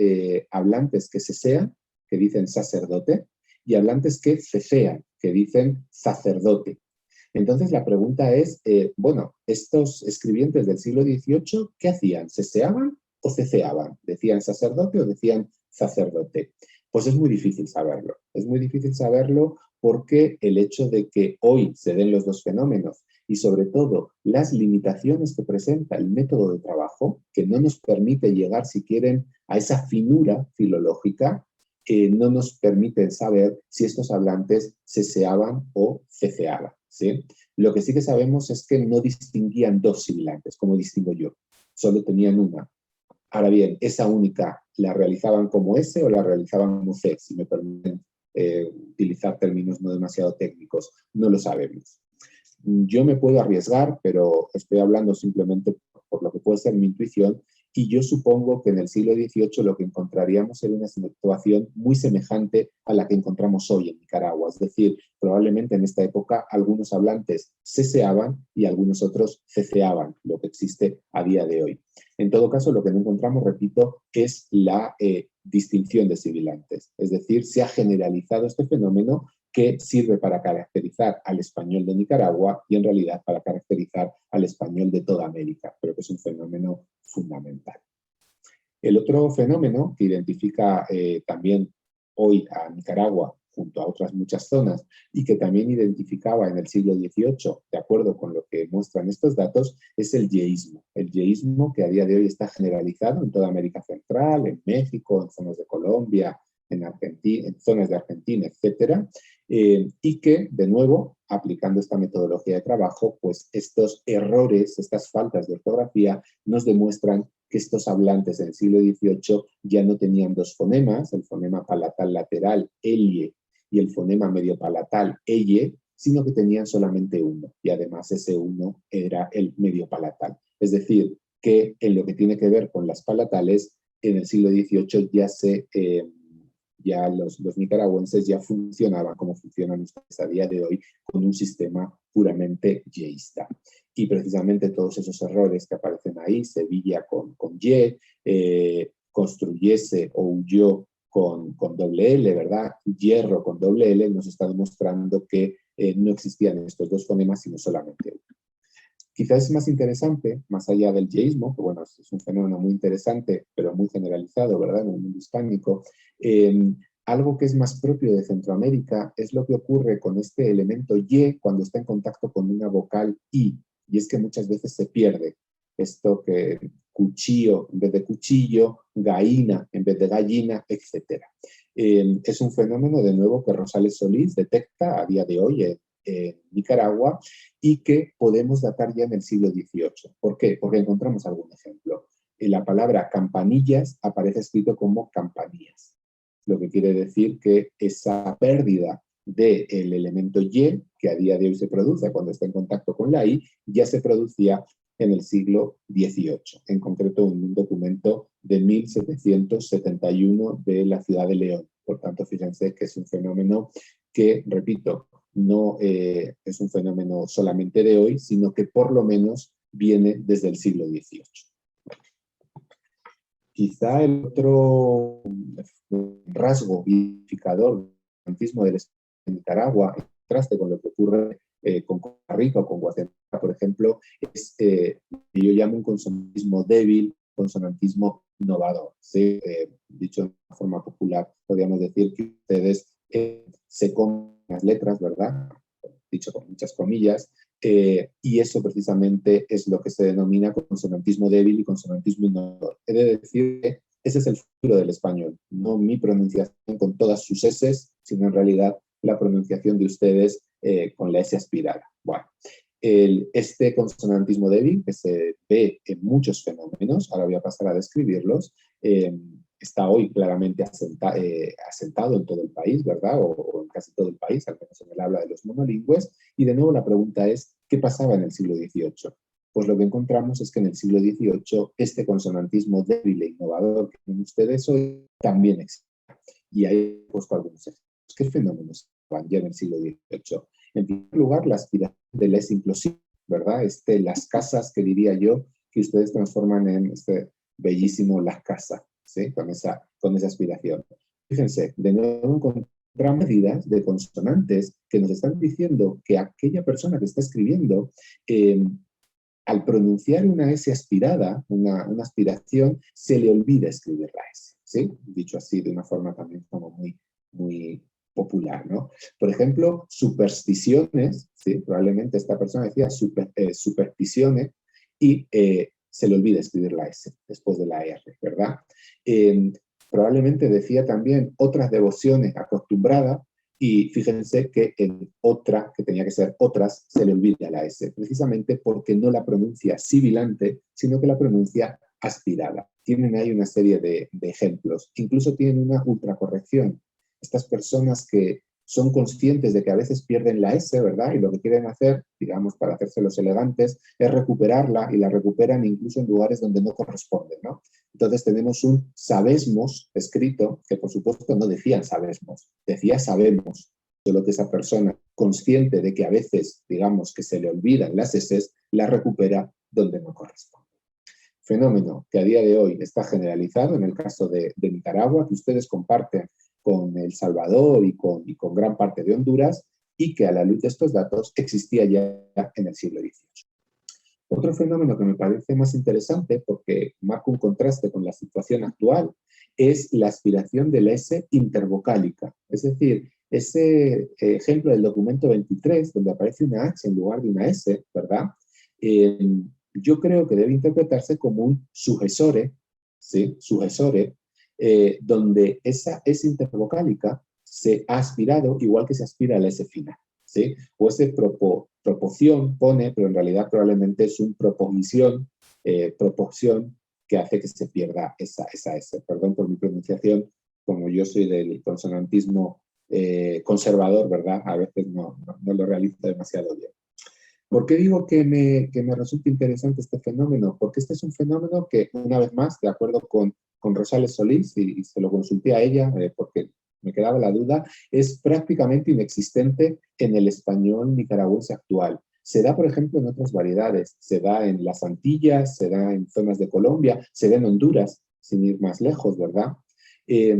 hablantes que sesean, que dicen sacerdote, y hablantes que cecean, que dicen sacerdote. Entonces la pregunta es, bueno, estos escribientes del siglo XVIII, ¿qué hacían? ¿Seseaban o ceceaban? ¿Decían sacerdote o decían sacerdote? Pues es muy difícil saberlo. Es muy difícil saberlo porque el hecho de que hoy se den los 2 fenómenos y sobre todo las limitaciones que presenta el método de trabajo, que no nos permite llegar, si quieren, a esa finura filológica, no nos permiten saber si estos hablantes seseaban o ceceaban, ¿sí? Lo que sí que sabemos es que no distinguían 2 sibilantes, como distingo yo, solo tenían una. Ahora bien, esa única la realizaban como S o la realizaban como C, si me permiten utilizar términos no demasiado técnicos, no lo sabemos. Yo me puedo arriesgar, pero estoy hablando simplemente por lo que puede ser mi intuición, y yo supongo que en el siglo XVIII lo que encontraríamos era una situación muy semejante a la que encontramos hoy en Nicaragua. Es decir, probablemente en esta época algunos hablantes seseaban y algunos otros ceceaban, lo que existe a día de hoy. En todo caso, lo que no encontramos, repito, es la distinción de sibilantes. Es decir, se ha generalizado este fenómeno que sirve para caracterizar al español de Nicaragua y en realidad para caracterizar al español de toda América, pero que es un fenómeno fundamental. El otro fenómeno que identifica también hoy a Nicaragua junto a otras muchas zonas y que también identificaba en el siglo XVIII, de acuerdo con lo que muestran estos datos, es el yeísmo. El yeísmo que a día de hoy está generalizado en toda América Central, en México, en zonas de Colombia, en Argentina, en zonas de Argentina, etcétera, y que, de nuevo, aplicando esta metodología de trabajo, pues estos errores, estas faltas de ortografía nos demuestran que estos hablantes en el siglo XVIII ya no tenían 2 fonemas, el fonema palatal lateral, elie, y el fonema medio palatal, eye, sino que tenían solamente uno, y además ese uno era el medio palatal. Es decir, que en lo que tiene que ver con las palatales, en el siglo XVIII ya los nicaragüenses ya funcionaban como funcionan ustedes a día de hoy, con un sistema puramente yeísta. Y precisamente todos esos errores que aparecen ahí, Sevilla con Y, construyese o huyó con doble L, ¿verdad? Hierro con doble L, nos está demostrando que no existían estos dos fonemas, sino solamente uno. Quizás es más interesante, más allá del yeísmo, que bueno, es un fenómeno muy interesante, pero muy generalizado, ¿verdad?, en el mundo hispánico, algo que es más propio de Centroamérica es lo que ocurre con este elemento Y cuando está en contacto con una vocal I, y es que muchas veces se pierde esto que cuchillo en vez de cuchillo, gallina en vez de gallina, etc. Es un fenómeno, de nuevo, que Rosales Solís detecta a día de hoy en Nicaragua y que podemos datar ya en el siglo XVIII. ¿Por qué? Porque encontramos algún ejemplo. La palabra campanillas aparece escrito como campanillas, lo que quiere decir que esa pérdida del elemento Y, que a día de hoy se produce cuando está en contacto con la I, ya se producía en el siglo XVIII, en concreto en un documento de 1771 de la ciudad de León. Por tanto, fíjense que es un fenómeno que, repito, no es un fenómeno solamente de hoy, sino que por lo menos viene desde el siglo XVIII. Quizá el otro rasgo identificador del consonantismo del Nicaragua, en contraste con lo que ocurre con Costa Rica o con Guatemala, por ejemplo, es que yo llamo un consonantismo débil, consonantismo innovador. ¿Sí? Dicho de una forma popular, podríamos decir que ustedes se comen las letras, ¿verdad? Dicho con muchas comillas, y eso precisamente es lo que se denomina consonantismo débil y consonantismo innovador. He de decir que ese es el futuro del español, no mi pronunciación con todas sus S's, sino en realidad la pronunciación de ustedes con la S aspirada. Bueno, este consonantismo débil, que se ve en muchos fenómenos, ahora voy a pasar a describirlos, está hoy claramente asentado en todo el país, ¿verdad? O en casi todo el país, al menos en el habla de los monolingües. Y de nuevo la pregunta es, ¿qué pasaba en el siglo XVIII? Pues lo que encontramos es que en el siglo XVIII este consonantismo débil e innovador que tienen ustedes hoy también existe. Y ahí he puesto algunos ejemplos. ¿Qué fenómenos estaban ya en el siglo XVIII? En primer lugar, la aspiración de la inclusiva, ¿verdad? Las casas, que diría yo, que ustedes transforman en este bellísimo las casas, ¿sí? Con esa aspiración. Fíjense, de nuevo encontramos medidas de consonantes que nos están diciendo que aquella persona que está escribiendo, al pronunciar una S aspirada, una aspiración, se le olvida escribir la S, ¿sí? Dicho así de una forma también como muy popular, ¿no? Por ejemplo, supersticiones, ¿sí? Probablemente esta persona decía supersticiones y se le olvida escribir la S después de la R, ¿verdad? Probablemente decía también otras devociones acostumbradas y fíjense que en otra, que tenía que ser otras, se le olvida la S, precisamente porque no la pronuncia sibilante, sino que la pronuncia aspirada. Tienen ahí una serie de ejemplos. Incluso tienen una ultracorrección. Estas personas que son conscientes de que a veces pierden la S, ¿verdad? Y lo que quieren hacer, digamos, para hacerse los elegantes, es recuperarla, y la recuperan incluso en lugares donde no corresponden, ¿no? Entonces tenemos un sabesmos escrito, que por supuesto no decía sabesmos, decía sabemos, solo que esa persona, consciente de que a veces, digamos, que se le olvidan las S, la recupera donde no corresponde. Fenómeno que a día de hoy está generalizado en el caso de Nicaragua, que ustedes comparten con El Salvador y con gran parte de Honduras, y que a la luz de estos datos existía ya en el siglo XVIII. Otro fenómeno que me parece más interesante, porque marca un contraste con la situación actual, es la aspiración de la S intervocálica. Es decir, ese ejemplo del documento 23, donde aparece una H en lugar de una S, ¿verdad? Yo creo que debe interpretarse como un sugesore, ¿sí? Sugesore, donde esa S intervocálica se ha aspirado igual que se aspira a la S final, ¿sí? O ese proporción pone, pero en realidad probablemente es un proposición que hace que se pierda esa S. Perdón por mi pronunciación, como yo soy del consonantismo conservador, ¿verdad? A veces no lo realizo demasiado bien. ¿Por qué digo que me resulta interesante este fenómeno? Porque este es un fenómeno que, una vez más, de acuerdo con con Rosales Solís, y se lo consulté a ella porque me quedaba la duda, es prácticamente inexistente en el español nicaragüense actual. Se da, por ejemplo, en otras variedades. Se da en las Antillas, se da en zonas de Colombia, se da en Honduras, sin ir más lejos, ¿verdad? Eh,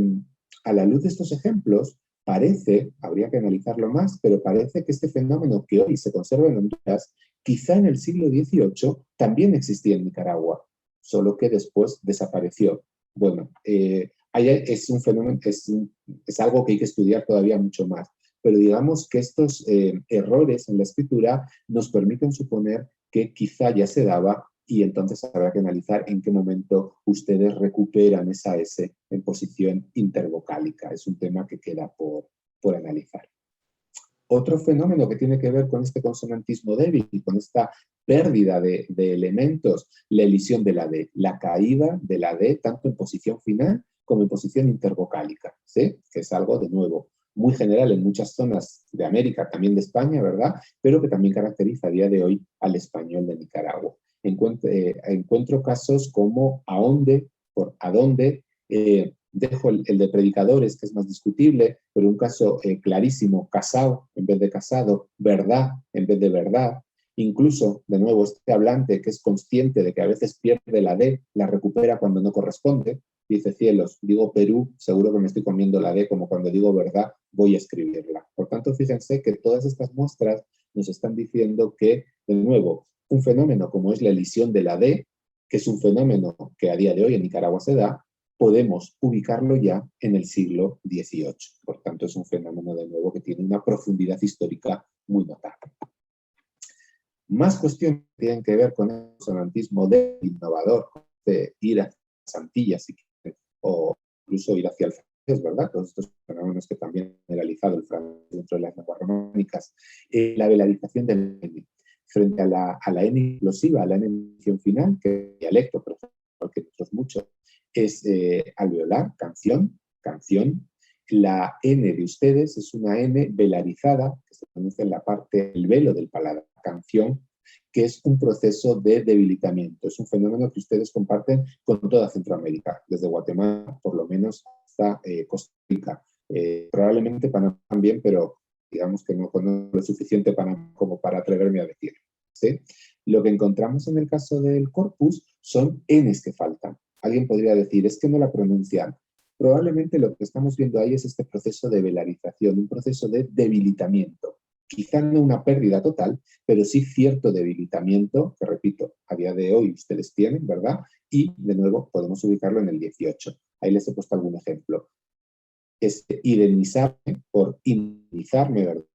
a la luz de estos ejemplos, parece, habría que analizarlo más, pero parece que este fenómeno que hoy se conserva en Honduras, quizá en el siglo XVIII también existía en Nicaragua, solo que después desapareció. Bueno, es un fenómeno, es algo que hay que estudiar todavía mucho más, pero digamos que estos errores en la escritura nos permiten suponer que quizá ya se daba y entonces habrá que analizar en qué momento ustedes recuperan esa S en posición intervocálica. Es un tema que queda por analizar. Otro fenómeno que tiene que ver con este consonantismo débil y con esta pérdida de elementos, la elisión de la D, la caída de la D tanto en posición final como en posición intervocálica, ¿sí? Que es algo, de nuevo, muy general en muchas zonas de América, también de España, ¿verdad? Pero que también caracteriza a día de hoy al español de Nicaragua. Encuentro casos como aonde, por adonde, dejo el de predicadores, que es más discutible, pero un caso clarísimo, casado en vez de casado, verdad en vez de verdad. Incluso, de nuevo, este hablante que es consciente de que a veces pierde la D, la recupera cuando no corresponde. Dice, cielos, digo Perú, seguro que me estoy comiendo la D, como cuando digo verdad, voy a escribirla. Por tanto, fíjense que todas estas muestras nos están diciendo que, de nuevo, un fenómeno como es la elisión de la D, que es un fenómeno que a día de hoy en Nicaragua se da, podemos ubicarlo ya en el siglo XVIII. Por tanto, es un fenómeno, de nuevo, que tiene una profundidad histórica muy notable. Más cuestiones que tienen que ver con el consonantismo del innovador, de ir hacia las Antillas o incluso ir hacia el francés, ¿verdad? Todos estos fenómenos que también ha generalizado el francés dentro de las lenguas románicas. La velarización del N. Frente a la N implosiva, a la N en final, que es dialecto, pero que otros muchos, es alveolar, canción, canción. La N de ustedes es una N velarizada, que se pronuncia en la parte del velo del paladar, canción, que es un proceso de debilitamiento. Es un fenómeno que ustedes comparten con toda Centroamérica, desde Guatemala, por lo menos, hasta Costa Rica. Probablemente Panamá también, pero digamos que no conozco lo suficiente Panamá como para atreverme a decir. ¿Sí? Lo que encontramos en el caso del corpus son Ns que faltan. Alguien podría decir, es que no la pronuncian. Probablemente lo que estamos viendo ahí es este proceso de velarización, un proceso de debilitamiento. Quizá no una pérdida total, pero sí cierto debilitamiento, que repito, a día de hoy ustedes tienen, ¿verdad? Y, de nuevo, podemos ubicarlo en el 18. Ahí les he puesto algún ejemplo. Es indemnizarme por indemnizarme, ¿verdad?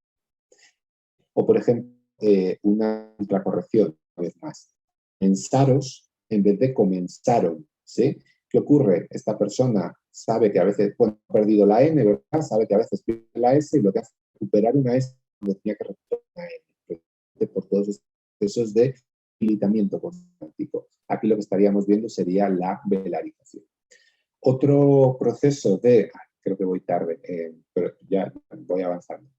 O, por ejemplo, una contracorrección, una vez más. Comenzaros en vez de comenzaron, ¿sí? ¿Qué ocurre? Esta persona sabe que a veces, bueno, ha perdido la N, ¿verdad? Sabe que a veces pierde la S y lo que hace es recuperar una S cuando tenía que recuperar una N. Por todos esos procesos de debilitamiento consonántico. Aquí lo que estaríamos viendo sería la velarización. Otro proceso de, creo que voy tarde, pero ya voy avanzando.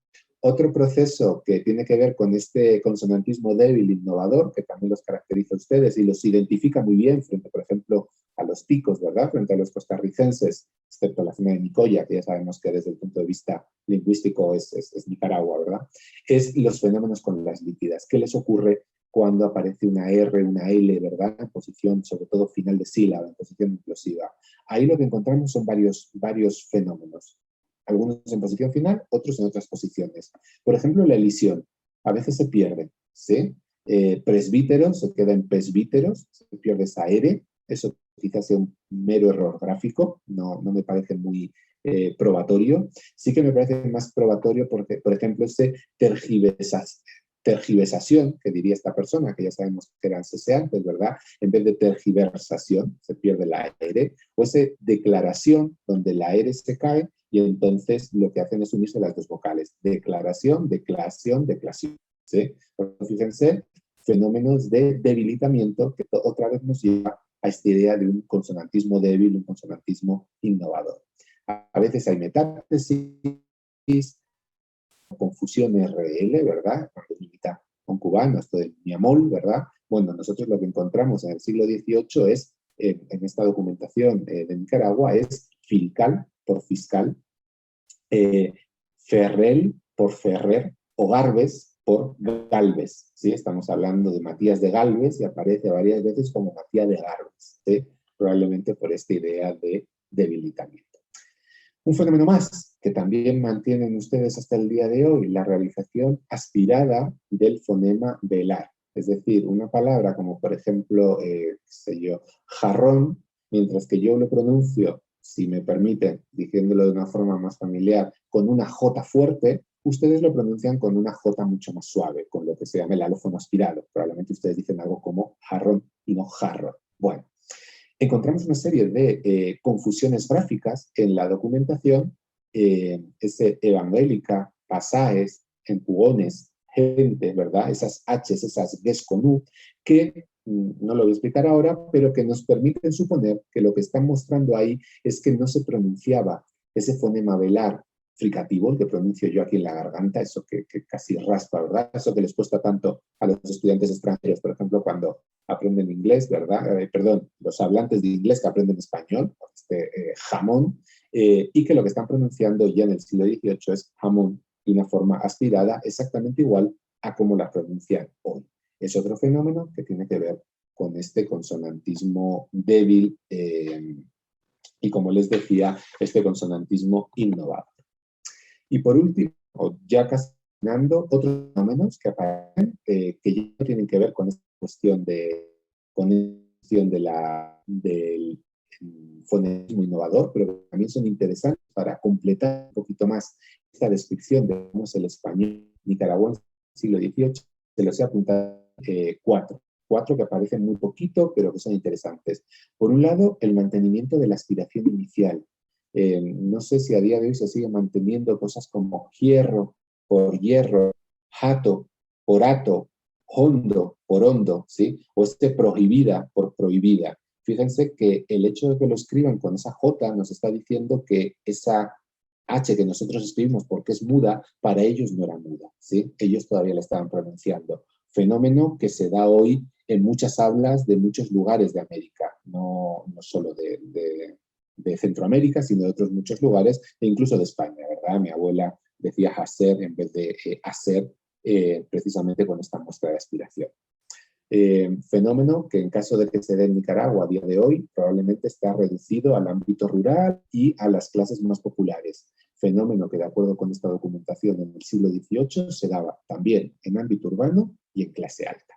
Otro proceso que tiene que ver con este consonantismo débil innovador, que también los caracteriza a ustedes y los identifica muy bien frente, por ejemplo, a los ticos, ¿verdad? Frente a los costarricenses, excepto la zona de Nicoya, que ya sabemos que desde el punto de vista lingüístico es Nicaragua, ¿verdad? Es los fenómenos con las líquidas. ¿Qué les ocurre cuando aparece una R, una L, ¿verdad? En posición, sobre todo final de sílaba, en posición implosiva. Ahí lo que encontramos son varios fenómenos. Algunos en posición final, otros en otras posiciones. Por ejemplo, la elisión. A veces se pierde, ¿sí? Presbítero se queda en presbíteros, se pierde esa R. Eso quizás sea un mero error gráfico, no me parece muy probatorio. Sí que me parece más probatorio porque, por ejemplo, ese tergiversación, que diría esta persona, que ya sabemos que eran ceseantes, ¿verdad? En vez de tergiversación, se pierde la R, o ese declaración, donde la R se cae, y entonces lo que hacen es unirse las dos vocales. Declaración, declaración, declaración. ¿Sí? Fíjense, fenómenos de debilitamiento que otra vez nos lleva a esta idea de un consonantismo débil, un consonantismo innovador. A veces hay metátesis, confusión RL, ¿verdad? Cuando limita a un cubano, esto de mi amor, ¿verdad? Bueno, nosotros lo que encontramos en el siglo XVIII es en esta documentación de Nicaragua es Filcal por fiscal, Ferrel por Ferrer o Garbes por Galvez. ¿Sí? Estamos hablando de Matías de Galvez y aparece varias veces como Matías de Garbes, ¿sí? Probablemente por esta idea de debilitamiento. Un fenómeno más que también mantienen ustedes hasta el día de hoy, la realización aspirada del fonema velar. Es decir, una palabra como por ejemplo, jarrón, mientras que yo lo pronuncio, si me permiten, diciéndolo de una forma más familiar, con una J fuerte, ustedes lo pronuncian con una J mucho más suave, con lo que se llama el alófono aspirado. Probablemente ustedes dicen algo como jarrón y no jarro. Bueno, encontramos una serie de confusiones gráficas en la documentación, evangélica, pasajes, empujones, gente, ¿verdad? Esas H's, esas Gs con U, que no lo voy a explicar ahora, pero que nos permiten suponer que lo que están mostrando ahí es que no se pronunciaba ese fonema velar fricativo, el que pronuncio yo aquí en la garganta, eso que casi raspa, ¿verdad? Eso que les cuesta tanto a los estudiantes extranjeros, por ejemplo, cuando aprenden inglés, ¿verdad? Perdón, los hablantes de inglés que aprenden español, jamón, y que lo que están pronunciando ya en el siglo XVIII es jamón, de una forma aspirada, exactamente igual a como la pronuncian hoy. Es otro fenómeno que tiene que ver con este consonantismo débil y, como les decía, este consonantismo innovador. Y por último, ya casi terminando, otros fenómenos que aparecen que ya tienen que ver con esta cuestión del fonetismo innovador, pero que también son interesantes para completar un poquito más esta descripción de cómo es el español nicaragüense del siglo XVIII. Se los he apuntado cuatro que aparecen muy poquito, pero que son interesantes. Por un lado, el mantenimiento de la aspiración inicial. No sé si a día de hoy se sigue manteniendo cosas como hierro por hierro, jato por hato, hondo por hondo, ¿sí? O prohibida por prohibida. Fíjense que el hecho de que lo escriban con esa J nos está diciendo que esa H que nosotros escribimos porque es muda, para ellos no era muda, ¿sí? Ellos todavía la estaban pronunciando. Fenómeno que se da hoy en muchas aulas de muchos lugares de América, no solo de Centroamérica, sino de otros muchos lugares, e incluso de España, ¿verdad? Mi abuela decía hacer en vez de hacer, precisamente con esta muestra de aspiración. Fenómeno que en caso de que se dé en Nicaragua a día de hoy, probablemente está reducido al ámbito rural y a las clases más populares. Fenómeno que, de acuerdo con esta documentación, en el siglo XVIII se daba también en ámbito urbano y en clase alta.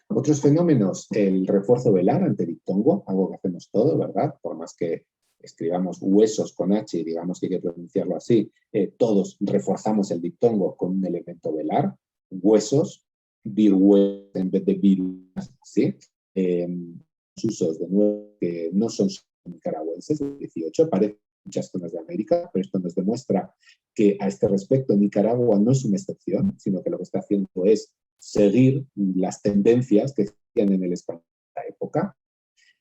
Otros fenómenos, el refuerzo velar ante diptongo, algo que hacemos todo, ¿verdad? Por más que escribamos huesos con H y digamos que hay que pronunciarlo así, todos reforzamos el diptongo con un elemento velar, huesos, virhues en vez de virus, ¿sí? Usos de nuevo que no son nicaragüenses, del 18, aparecen en muchas zonas de América, pero esto nos demuestra que a este respecto Nicaragua no es una excepción, sino que lo que está haciendo es seguir las tendencias que existían en el español de la época.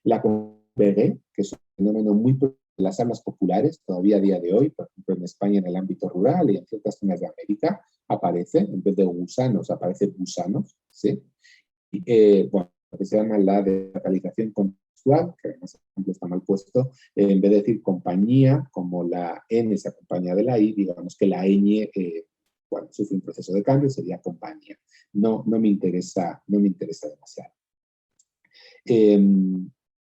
La converge, que es un fenómeno muy en las aulas populares, todavía a día de hoy, por ejemplo en España en el ámbito rural y en ciertas zonas de América, aparece, en vez de gusanos, aparece gusanos, ¿sí? Y, bueno, lo que se llama la desacralización contextual, que además por ejemplo está mal puesto, en vez de decir compañía, como la N se acompaña de la I, digamos que la ñ, bueno, sufre un proceso de cambio, sería compañía. No me interesa demasiado.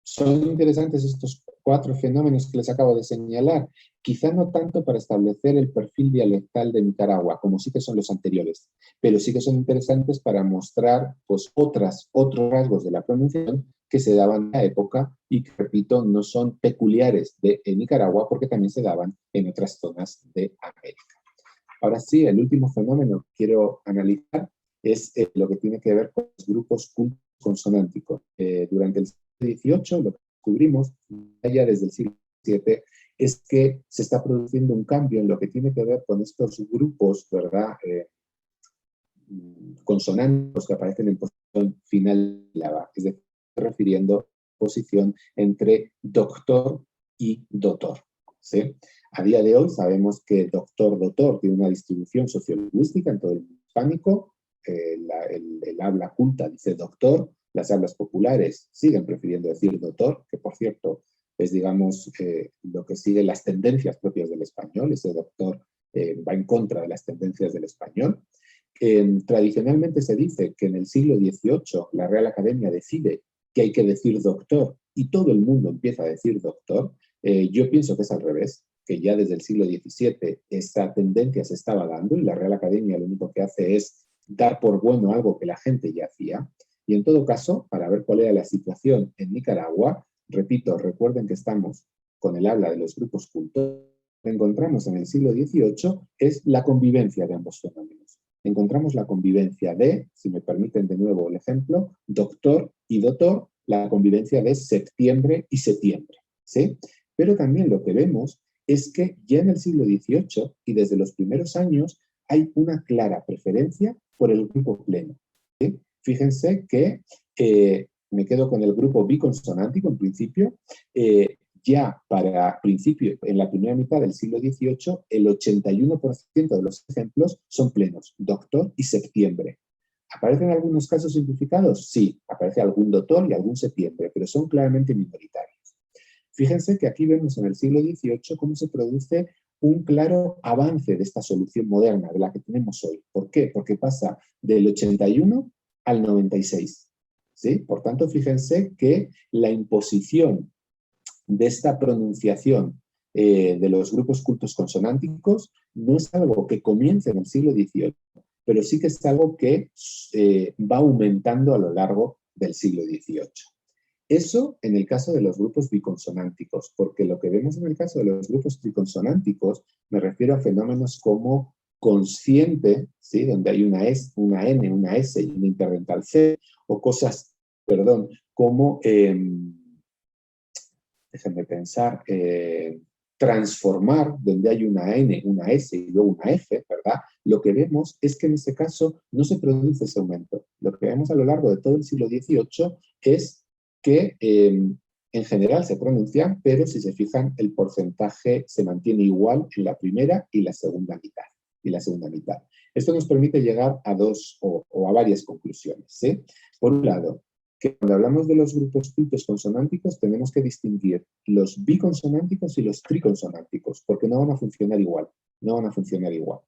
Son interesantes estos 4 fenómenos que les acabo de señalar, quizá no tanto para establecer el perfil dialectal de Nicaragua, como sí que son los anteriores, pero sí que son interesantes para mostrar pues, otros rasgos de la pronunciación que se daban en la época y que, repito, no son peculiares de Nicaragua porque también se daban en otras zonas de América. Ahora sí, el último fenómeno que quiero analizar es lo que tiene que ver con los grupos cultos consonánticos. Durante el siglo XVIII, lo que descubrimos, ya desde el siglo XVII, es que se está produciendo un cambio en lo que tiene que ver con estos grupos, ¿verdad? Consonánticos que aparecen en posición final de la, es decir, refiriendo a posición entre doctor y dotor, ¿sí? A día de hoy sabemos que doctor tiene una distribución sociolingüística en todo el mundo hispánico. El habla culta dice doctor, las hablas populares siguen prefiriendo decir doctor, que por cierto es, digamos, lo que sigue las tendencias propias del español. Ese doctor va en contra de las tendencias del español. Tradicionalmente se dice que en el siglo XVIII la Real Academia decide que hay que decir doctor y todo el mundo empieza a decir doctor. Yo pienso que es al revés, que ya desde el siglo XVII esa tendencia se estaba dando y la Real Academia lo único que hace es dar por bueno algo que la gente ya hacía. Y en todo caso, para ver cuál era la situación en Nicaragua, repito, recuerden que estamos con el habla de los grupos cultos, encontramos en el siglo XVIII es la convivencia de ambos fenómenos. Encontramos la convivencia de, si me permiten de nuevo el ejemplo, doctor y doctor, la convivencia de septiembre y septiembre, ¿sí? Pero también lo que vemos es que ya en el siglo XVIII y desde los primeros años hay una clara preferencia por el grupo pleno, ¿sí? Fíjense que me quedo con el grupo biconsonántico en principio. Ya para principio, en la primera mitad del siglo XVIII, el 81% de los ejemplos son plenos, doctor y septiembre. ¿Aparecen algunos casos simplificados? Sí, aparece algún doctor y algún septiembre, pero son claramente minoritarios. Fíjense que aquí vemos en el siglo XVIII cómo se produce un claro avance de esta solución moderna, de la que tenemos hoy. ¿Por qué? Porque pasa del 81 al 96. ¿Sí? Por tanto, fíjense que la imposición de esta pronunciación de los grupos cultos consonánticos no es algo que comience en el siglo XVIII, pero sí que es algo que va aumentando a lo largo del siglo XVIII. Eso en el caso de los grupos biconsonánticos, porque lo que vemos en el caso de los grupos triconsonánticos, me refiero a fenómenos como consciente, ¿sí? Donde hay una N, una S y una interdental C, o cosas, perdón, como, déjenme pensar, transformar, donde hay una N, una S y luego una F, ¿verdad? Lo que vemos es que en ese caso no se produce ese aumento. Lo que vemos a lo largo de todo el siglo XVIII es que en general se pronuncian, pero si se fijan, el porcentaje se mantiene igual en la primera y la segunda mitad. Esto nos permite llegar a dos o a varias conclusiones, ¿sí? Por un lado, que cuando hablamos de los grupos cultos consonánticos tenemos que distinguir los biconsonánticos y los triconsonánticos, porque no van a funcionar igual,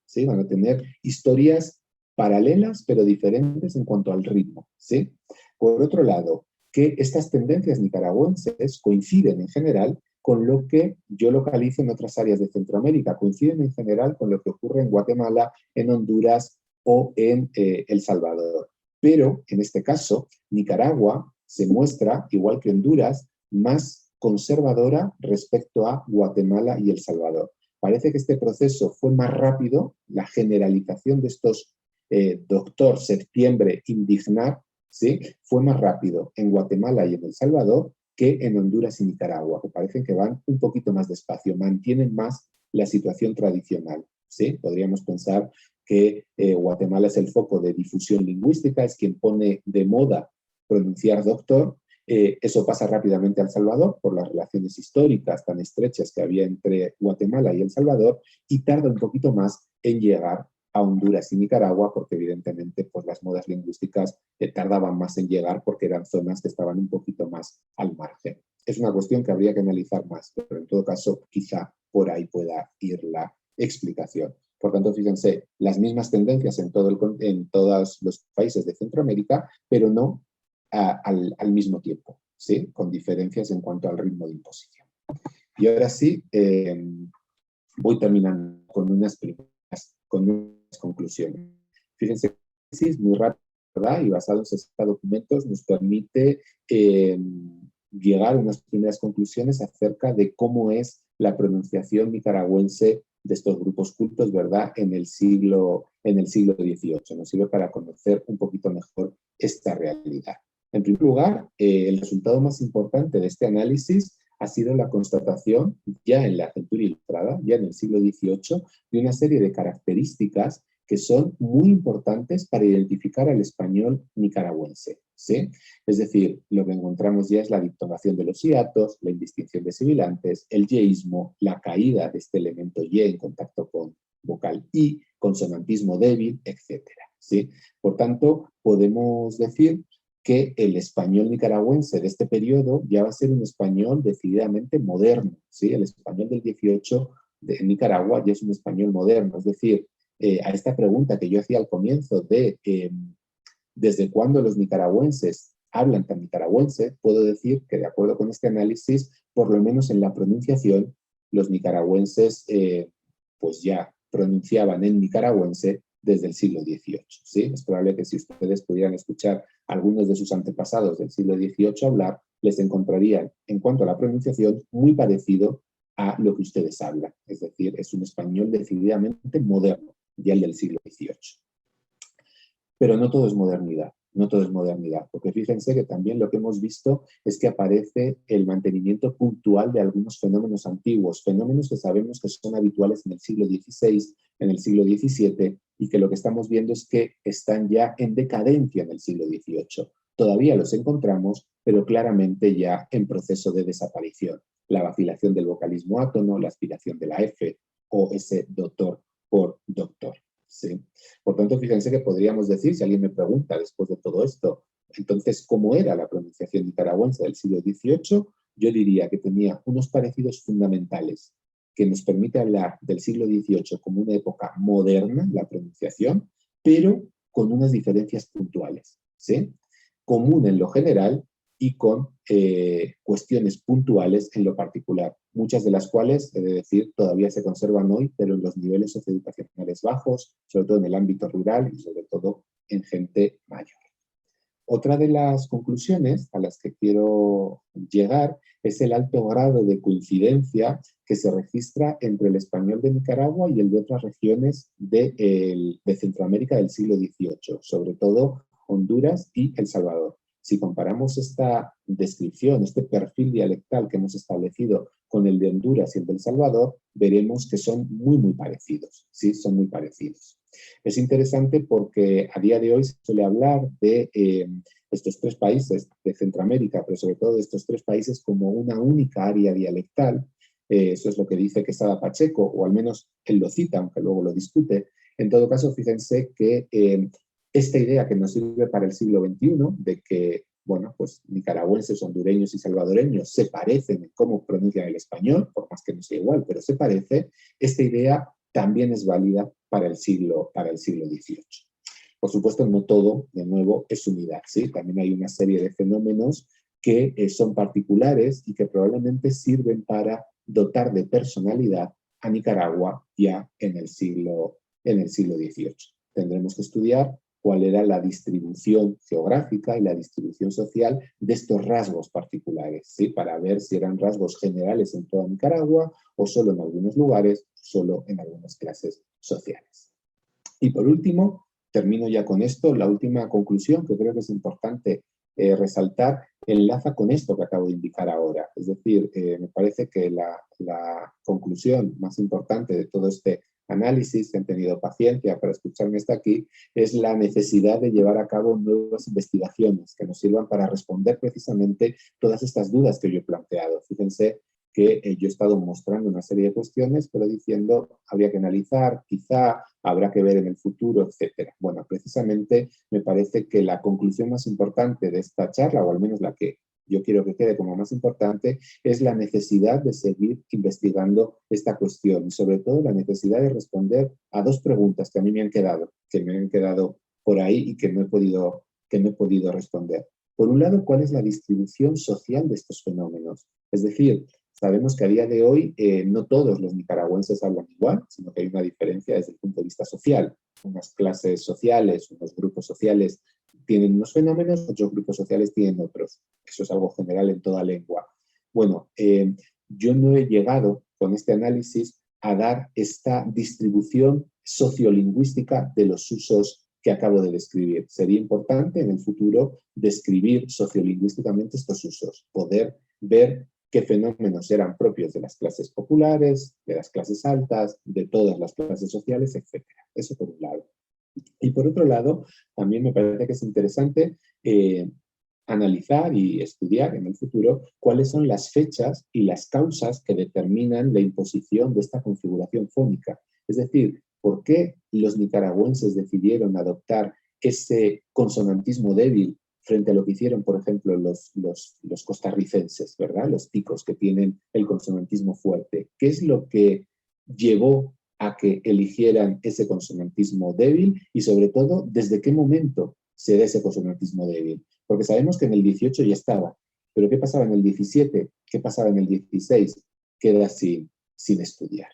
¿sí? Van a tener historias paralelas pero diferentes en cuanto al ritmo, ¿sí? Por otro lado, que estas tendencias nicaragüenses coinciden en general con lo que yo localizo en otras áreas de Centroamérica, coinciden en general con lo que ocurre en Guatemala, en Honduras o en El Salvador. Pero, en este caso, Nicaragua se muestra, igual que Honduras, más conservadora respecto a Guatemala y El Salvador. Parece que este proceso fue más rápido, la generalización de estos doctor, septiembre, indignar, ¿sí? Fue más rápido en Guatemala y en El Salvador que en Honduras y Nicaragua, que parecen que van un poquito más despacio, mantienen más la situación tradicional, ¿sí? Podríamos pensar que Guatemala es el foco de difusión lingüística, es quien pone de moda pronunciar doctor. Eso pasa rápidamente a El Salvador por las relaciones históricas tan estrechas que había entre Guatemala y El Salvador, y tarda un poquito más en llegar a Honduras y Nicaragua, porque evidentemente pues, las modas lingüísticas tardaban más en llegar porque eran zonas que estaban un poquito más al margen. Es una cuestión que habría que analizar más, pero en todo caso quizá por ahí pueda ir la explicación. Por tanto, fíjense, las mismas tendencias en todos los países de Centroamérica, pero no al mismo tiempo, ¿sí? Con diferencias en cuanto al ritmo de imposición. Y ahora sí, voy terminando con unas conclusiones. Fíjense, sí, es muy rápido, ¿verdad? Y basado en 60 documentos nos permite llegar a unas primeras conclusiones acerca de cómo es la pronunciación nicaragüense de estos grupos cultos, ¿verdad? En el siglo XVIII. Nos sirve para conocer un poquito mejor esta realidad. En primer lugar, el resultado más importante de este análisis ha sido la constatación, ya en la Centuria Ilustrada, ya en el siglo XVIII, de una serie de características que son muy importantes para identificar al español nicaragüense, ¿sí? Es decir, lo que encontramos ya es la dictonación de los hiatos, la indistinción de sibilantes, el yeísmo, la caída de este elemento ye en contacto con vocal i, consonantismo débil, etc., ¿sí? Por tanto, podemos decir que el español nicaragüense de este periodo ya va a ser un español decididamente moderno, ¿sí? El español del 18 de Nicaragua ya es un español moderno, es decir, a esta pregunta que yo hacía al comienzo de desde cuándo los nicaragüenses hablan tan nicaragüense, puedo decir que de acuerdo con este análisis, por lo menos en la pronunciación, los nicaragüenses pues ya pronunciaban en nicaragüense desde el siglo XVIII. ¿Sí? Es probable que si ustedes pudieran escuchar a algunos de sus antepasados del siglo XVIII hablar, les encontrarían, en cuanto a la pronunciación, muy parecido a lo que ustedes hablan. Es decir, es un español decididamente moderno, ya el del siglo XVIII. Pero no todo es modernidad, no todo es modernidad, porque fíjense que también lo que hemos visto es que aparece el mantenimiento puntual de algunos fenómenos antiguos, fenómenos que sabemos que son habituales en el siglo XVI, en el siglo XVII, y que lo que estamos viendo es que están ya en decadencia en el siglo XVIII. Todavía los encontramos, pero claramente ya en proceso de desaparición. La vacilación del vocalismo átono, la aspiración de la F o ese doctor por doctor. ¿Sí? Por tanto, fíjense que podríamos decir, si alguien me pregunta después de todo esto, entonces, ¿cómo era la pronunciación nicaragüense del siglo XVIII? Yo diría que tenía unos parecidos fundamentales que nos permite hablar del siglo XVIII como una época moderna, la pronunciación, pero con unas diferencias puntuales, ¿sí? Común en lo general y con cuestiones puntuales en lo particular, muchas de las cuales, he de decir, todavía se conservan hoy, pero en los niveles socioeducacionales bajos, sobre todo en el ámbito rural y sobre todo en gente mayor. Otra de las conclusiones a las que quiero llegar es el alto grado de coincidencia que se registra entre el español de Nicaragua y el de otras regiones de Centroamérica del siglo XVIII, sobre todo Honduras y El Salvador. Si comparamos esta descripción, este perfil dialectal que hemos establecido con el de Honduras y el de El Salvador, veremos que son muy, muy parecidos. Sí, son muy parecidos. Es interesante porque a día de hoy se suele hablar de estos tres países de Centroamérica, pero sobre todo de estos tres países como una única área dialectal. Eso es lo que dice Quesada Pacheco, o al menos él lo cita, aunque luego lo discute. En todo caso, fíjense que esta idea que nos sirve para el siglo XXI, de que, bueno, pues nicaragüenses, hondureños y salvadoreños se parecen en cómo pronuncian el español, por más que no sea igual, pero se parece, esta idea también es válida para el siglo XVIII. Por supuesto, no todo, de nuevo, es unidad, ¿sí? También hay una serie de fenómenos que son particulares y que probablemente sirven para dotar de personalidad a Nicaragua ya en el siglo XVIII. Tendremos que estudiar cuál era la distribución geográfica y la distribución social de estos rasgos particulares, ¿sí? Para ver si eran rasgos generales en toda Nicaragua o solo en algunos lugares, solo en algunas clases sociales. Y por último, termino ya con esto, la última conclusión que creo que es importante resaltar, enlaza con esto que acabo de indicar ahora. Es decir, me parece que la conclusión más importante de todo este análisis, que han tenido paciencia para escucharme hasta aquí, es la necesidad de llevar a cabo nuevas investigaciones que nos sirvan para responder precisamente todas estas dudas que yo he planteado. Fíjense que yo he estado mostrando una serie de cuestiones, pero diciendo habría que analizar, quizá habrá que ver en el futuro, etc. Bueno, precisamente me parece que la conclusión más importante de esta charla, o al menos la que yo quiero que quede como más importante, es la necesidad de seguir investigando esta cuestión y sobre todo la necesidad de responder a dos preguntas que a mí me han quedado por ahí y que no he podido responder. Por un lado, ¿cuál es la distribución social de estos fenómenos? Es decir, sabemos que a día de hoy no todos los nicaragüenses hablan igual, sino que hay una diferencia desde el punto de vista social. Unas clases sociales, unos grupos sociales tienen unos fenómenos, otros grupos sociales tienen otros. Eso es algo general en toda lengua. Bueno, yo no he llegado con este análisis a dar esta distribución sociolingüística de los usos que acabo de describir. Sería importante en el futuro describir sociolingüísticamente estos usos, poder ver qué fenómenos eran propios de las clases populares, de las clases altas, de todas las clases sociales, etc. Eso por un lado. Y por otro lado, también me parece que es interesante analizar y estudiar en el futuro cuáles son las fechas y las causas que determinan la imposición de esta configuración fónica. Es decir, ¿por qué los nicaragüenses decidieron adoptar ese consonantismo débil frente a lo que hicieron, por ejemplo, los costarricenses, ¿verdad? Los ticos que tienen el consonantismo fuerte. ¿Qué es lo que llevó a que eligieran ese consonantismo débil y, sobre todo, desde qué momento se da ese consonantismo débil? Porque sabemos que en el 18 ya estaba, pero ¿qué pasaba en el 17? ¿Qué pasaba en el 16? Queda sin estudiar.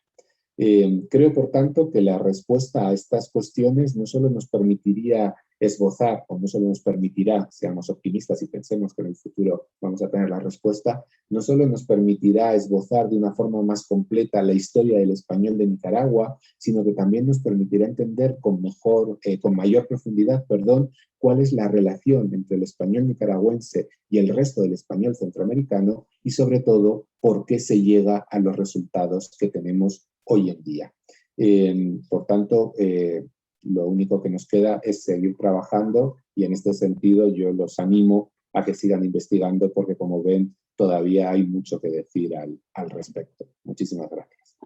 Creo, por tanto, que la respuesta a estas cuestiones no solo nos permitiría esbozar, o no solo nos permitirá, seamos optimistas y pensemos que en el futuro vamos a tener la respuesta, no solo nos permitirá esbozar de una forma más completa la historia del español de Nicaragua, sino que también nos permitirá entender con mayor profundidad, cuál es la relación entre el español nicaragüense y el resto del español centroamericano y, sobre todo, por qué se llega a los resultados que tenemos hoy en día. Por tanto, lo único que nos queda es seguir trabajando y en este sentido yo los animo a que sigan investigando porque, como ven, todavía hay mucho que decir al respecto. Muchísimas gracias.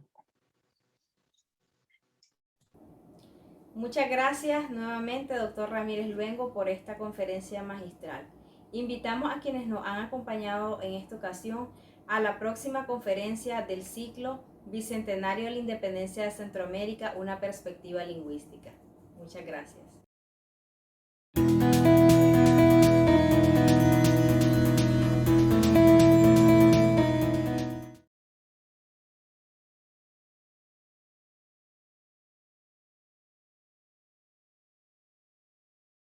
Muchas gracias nuevamente, doctor Ramírez Luengo, por esta conferencia magistral. Invitamos a quienes nos han acompañado en esta ocasión a la próxima conferencia del ciclo Bicentenario de la Independencia de Centroamérica, una perspectiva lingüística. Muchas gracias.